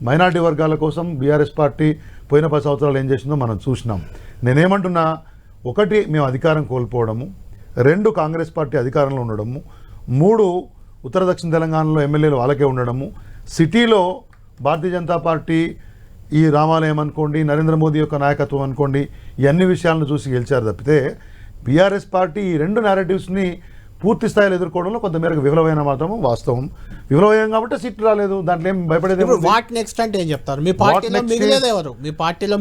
Speaker 5: మైనార్టీ వర్గాల కోసం బీఆర్ఎస్ పార్టీ పోయిన 10 సంవత్సరాలు ఏం చేసిందో మనం చూసినాం. నేనేమంటున్నా, 1 మేము అధికారం కోల్పోవడము, 2 కాంగ్రెస్ పార్టీ అధికారంలో ఉండడము, 3 ఉత్తర దక్షిణ తెలంగాణలో ఎమ్మెల్యేలు వాళ్ళకే ఉండడము, సిటీలో భారతీయ జనతా పార్టీ ఈ రామాలయం అనుకోండి, నరేంద్ర మోదీ యొక్క నాయకత్వం అనుకోండి, ఈ అన్ని విషయాలను చూసి గెలిచారు తప్పితే బీఆర్ఎస్ పార్టీ ఈ 2 నేరేటివ్స్ని పూర్తి స్థాయిలో ఎదుర్కోవడంలో కొంతమేరకు విఫలమైన మాత్రం వాస్తవం. విఫలమయ్యాం కాబట్టి సీట్లు రాలేదు, దాంట్లో ఏం భయపడేది.
Speaker 1: వాట్ నెక్స్ట్ అంటే ఏం చెప్తారు? మీ పార్టీలో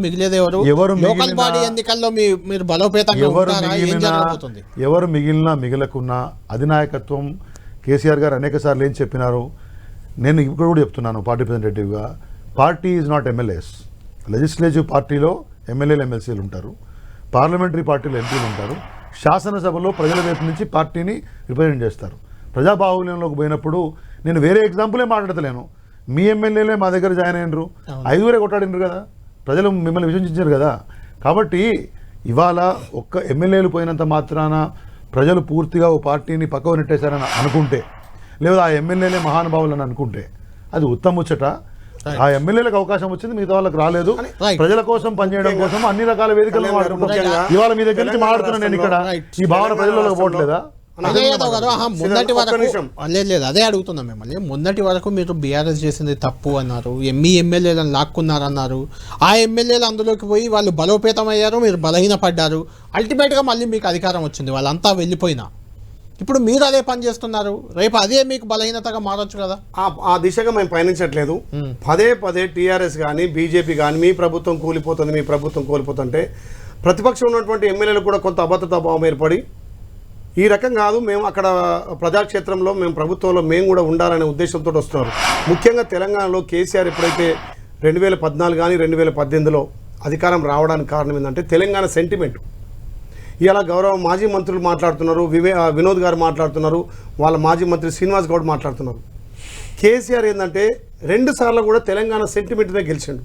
Speaker 1: మిగిలేది ఎవరు? లోకల్ బాడీ ఎన్నికల్లో మీరు బలోపేతంగా
Speaker 5: ఎవరు మిగిలినా మిగలకున్నా అధినాయకత్వం కేసీఆర్ గారు అనేక సార్లు ఏం చెప్పినారు, నేను ఇప్పుడు కూడా చెప్తున్నాను పార్టీ రిప్రజెంటేటివ్గా, party is not MLAs. Legislative పార్టీలో ఎమ్మెల్యేలు ఎమ్మెల్సీలు ఉంటారు, పార్లమెంటరీ పార్టీలో ఎంపీలు ఉంటారు, శాసనసభలో ప్రజల వైపు నుంచి పార్టీని రిప్రజెంట్ చేస్తారు. ప్రజాబాహుల్యంలోకి పోయినప్పుడు నేను వేరే ఎగ్జాంపులే మాట్లాడతలేను. మీ ఎమ్మెల్యేలే మా దగ్గర జాయిన్ అయినరు, 5 కొట్టాడినరు కదా, ప్రజలు మిమ్మల్ని విశ్వసించారు కదా. కాబట్టి ఇవాళ ఒక్క ఎమ్మెల్యేలు పోయినంత మాత్రాన ప్రజలు పూర్తిగా ఓ పార్టీని పక్కకు నెట్టేశారని అనుకుంటే, లేదా ఆ ఎమ్మెల్యేలే మహానుభావులని అనుకుంటే అది ఉత్తముచ్చట. ఆ ఎమ్మెల్యేలకు అవకాశం వచ్చింది, మిగతా వాళ్ళకి రాలేదు. ప్రజల కోసం పనిచేయడం కోసం అన్ని రకాల వేదికలను వాడుకుంటున్నాం. ఇవాళ మీ దగ్గర నుంచి మాట్లాడుతున్నాను నేను ఇక్కడ, ఈ భావన ప్రజలకు పోవట్లేదా?
Speaker 1: అదే అడుగుతున్నాం మిమ్మల్ని. మొన్నటి వరకు మీరు బీఆర్ఎస్ చేసింది తప్పు అన్నారు, మీ ఎమ్మెల్యేలను లాక్కున్నారన్నారు. ఆ ఎమ్మెల్యేలు అందులోకి పోయి వాళ్ళు బలోపేతం అయ్యారు, మీరు బలహీనపడ్డారు. అల్టిమేట్గా మళ్ళీ మీకు అధికారం వచ్చింది, వాళ్ళంతా వెళ్ళిపోయినా ఇప్పుడు మీరు అదే పని చేస్తున్నారు. రేపు అదే మీకు బలహీనతగా మారొచ్చు కదా.
Speaker 6: ఆ దిశగా మేము పయనించట్లేదు. పదే టీఆర్ఎస్ కానీ బీజేపీ కానీ మీ ప్రభుత్వం కూలిపోతుంటే ప్రతిపక్షం ఉన్నటువంటి ఎమ్మెల్యేలు కూడా కొంత అభద్రతా భావం ఏర్పడి ఈ రకం కాదు, మేము అక్కడ ప్రజాక్షేత్రంలో మేము ప్రభుత్వంలో మేము కూడా ఉండాలనే ఉద్దేశంతో వస్తున్నారు. ముఖ్యంగా తెలంగాణలో కేసీఆర్ ఎప్పుడైతే 2014 కానీ 2018లో అధికారం రావడానికి కారణం ఏంటంటే తెలంగాణ సెంటిమెంట్. ఇలా గౌరవ మాజీ మంత్రులు మాట్లాడుతున్నారు, వినోద్ గారు మాట్లాడుతున్నారు, వాళ్ళ మాజీ మంత్రి శ్రీనివాస్ గౌడ్ మాట్లాడుతున్నారు. కేసీఆర్ ఏంటంటే 2 సార్లు కూడా తెలంగాణ సెంటిమెంట్నే గెలిచిండు.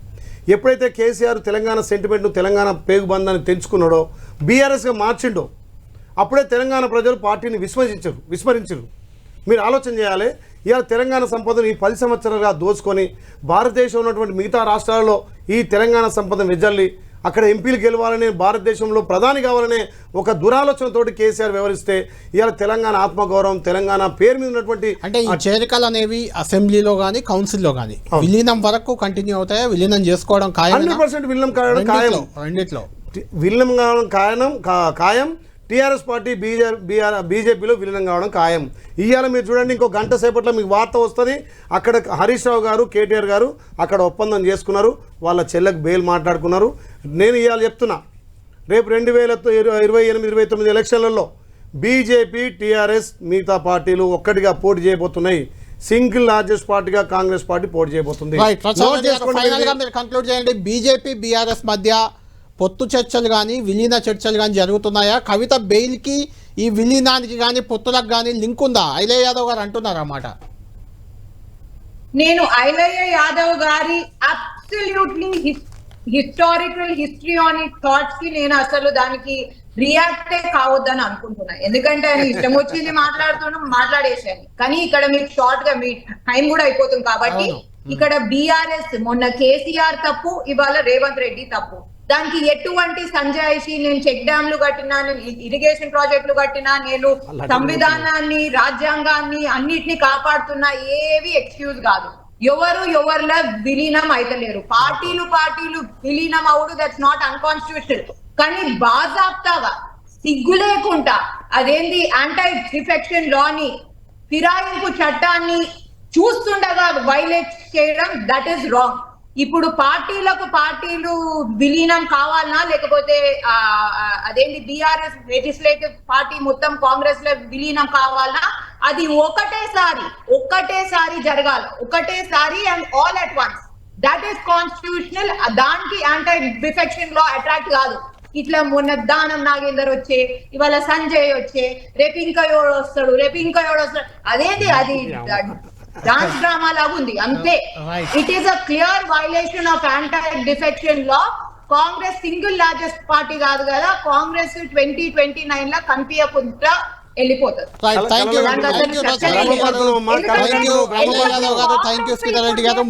Speaker 6: ఎప్పుడైతే కేసీఆర్ తెలంగాణ సెంటిమెంట్ను తెలంగాణ పేగుబంధాన్ని తెంచుకున్నాడో బీఆర్ఎస్గా మార్చిండో అప్పుడే తెలంగాణ ప్రజలు పార్టీని విస్మరించరు. మీరు ఆలోచన చేయాలి. ఇవాళ తెలంగాణ సంపదను ఈ 10 సంవత్సరాలుగా దోచుకొని భారతదేశం ఉన్నటువంటి మిగతా రాష్ట్రాలలో ఈ తెలంగాణ సంపదను వెజ్జల్లి అక్కడ ఎంపీలు గెలవాలని భారతదేశంలో ప్రధాని కావాలనే ఒక దురాలోచనతోటి కేసీఆర్ వ్యవహరిస్తే ఇవాళ తెలంగాణ ఆత్మగౌరవం తెలంగాణ పేరు మీద ఉన్నటువంటి
Speaker 1: అంటే ఈ చేరికలు అనేవి అసెంబ్లీలో కానీ కౌన్సిల్లో కానీ విలీనం వరకు కంటిన్యూ అవుతాయా? విలీనం చేసుకోవడం ఖాయం?
Speaker 6: 100% విలీనం కావడం ఖాయం.
Speaker 1: రెండిట్లో
Speaker 6: విలీనం కావడం ఖాయం. టీఆర్ఎస్ పార్టీ బీజేపీలో విలీనం కావడం ఖాయం. ఇవాళ మీరు చూడండి, ఇంకో గంట సేపట్లో మీకు వార్త వస్తుంది. అక్కడ హరీష్ రావు గారు, కేటీఆర్ గారు అక్కడ ఒప్పందం చేసుకున్నారు. వాళ్ళ చెల్లెకు బెయిల్ మాట్లాడుకున్నారు. నేను ఇవాళ చెప్తున్నా, రేపు 2028-29 ఎలక్షన్లలో బీజేపీ టీఆర్ఎస్ మిగతా పార్టీలు ఒక్కటిగా పోటీ చేయబోతున్నాయి. సింగిల్ లార్జెస్ట్ పార్టీగా కాంగ్రెస్ పార్టీ పోటీ చేయబోతుంది.
Speaker 1: కంక్లూడ్ చేయండి. బీజేపీ బీఆర్ఎస్ మధ్య పొత్తు చర్చలు కానీ విలీన చర్చలు కానీ జరుగుతున్నాయా? కవిత బెయిల్కి ఈ విలీనానికి కానీ పొత్తులకు కానీ లింక్ ఉందా? ఐలయ్య యాదవ్ గారు అంటున్నారు అన్నమాట.
Speaker 7: నేను ఐలయ్య యాదవ్ గారి అబ్సల్యూట్లీ హిస్టారికల్ హిస్ట్రియానిక్ థాట్స్ కి నేను అసలు దానికి రియాక్టే కావద్దని అనుకుంటున్నా. ఎందుకంటే ఆయన ఇష్టం వచ్చింది మాట్లాడేసాను. కానీ ఇక్కడ మీకు షార్ట్ గా మీ టైం కూడా అయిపోతుంది కాబట్టి ఇక్కడ బీఆర్ఎస్ మొన్న కేసీఆర్ తప్పు, ఇవాళ రేవంత్ రెడ్డి తప్పు. దానికి ఎటువంటి సంజాయిషి, నేను చెక్ డ్యాంలు కట్టినా, నేను ఇరిగేషన్ ప్రాజెక్టులు కట్టినా, నేను సంవిధానాన్ని రాజ్యాంగాన్ని అన్నిటిని కాపాడుతున్నా, ఏవి ఎక్స్క్యూజ్ కాదు. ఎవరిలో విలీనం అయితలేరు. పార్టీలు విలీనం అవుడు, దట్స్ నాట్ అన్కాన్స్టిట్యూషనల్. కానీ బాజాప్తాగా సిగ్గు లేకుండా అదేంది యాంటీ డిఫెక్షన్ లాని, ఫిరాయింపు చట్టాన్ని చూస్తుండగా వైలేట్ చేయడం, దట్ ఈస్ రాంగ్. ఇప్పుడు పార్టీలు విలీనం కావాలన్నా లేకపోతే అదేంటి బీఆర్ఎస్ లెజిస్లేటివ్ పార్టీ మొత్తం కాంగ్రెస్ లో విలీనం కావాలన్నా అది ఒకటేసారి జరగాలి. ఒకటేసారి and all at once. That is constitutional. దానికి యాంటీ డిఫెక్షన్ లా అట్రాక్ట్ కాదు. ఇట్లా మొన్న దానం నాగేందర్ వచ్చే, ఇవాళ సంజయ్ వచ్చే, రేపు ఇంకా ఎవడు వస్తాడు. అదేంటి అది డాన్స్ డ్రామా లాగా ఉంది అంతే. It is a clear violation of anti defection law. Congress single largest party కాదు కదా. కాంగ్రెస్ 2029 లా కనిపించకుండా వెళ్ళిపోతుంది.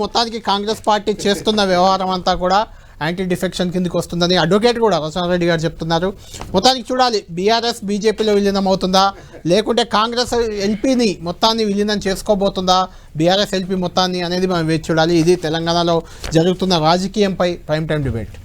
Speaker 1: మొత్తానికి కాంగ్రెస్ పార్టీ చేస్తున్న వ్యవహారం అంతా కూడా యాంటీ డిఫెక్షన్ కిందకి వస్తుందని అడ్వకేట్ కూడా వసంతరెడ్డి గారు చెప్తున్నారు. మొత్తానికి చూడాలి, బీఆర్ఎస్ బీజేపీలో విలీనం అవుతుందా, లేకుంటే కాంగ్రెస్ ఎల్పీని మొత్తాన్ని విలీనం చేసుకోబోతుందా, బీఆర్ఎస్ ఎల్పీ మొత్తాన్ని అనేది మనం వేచి చూడాలి. ఇది తెలంగాణలో జరుగుతున్న రాజకీయంపై ప్రైమ్ టైం డిబేట్.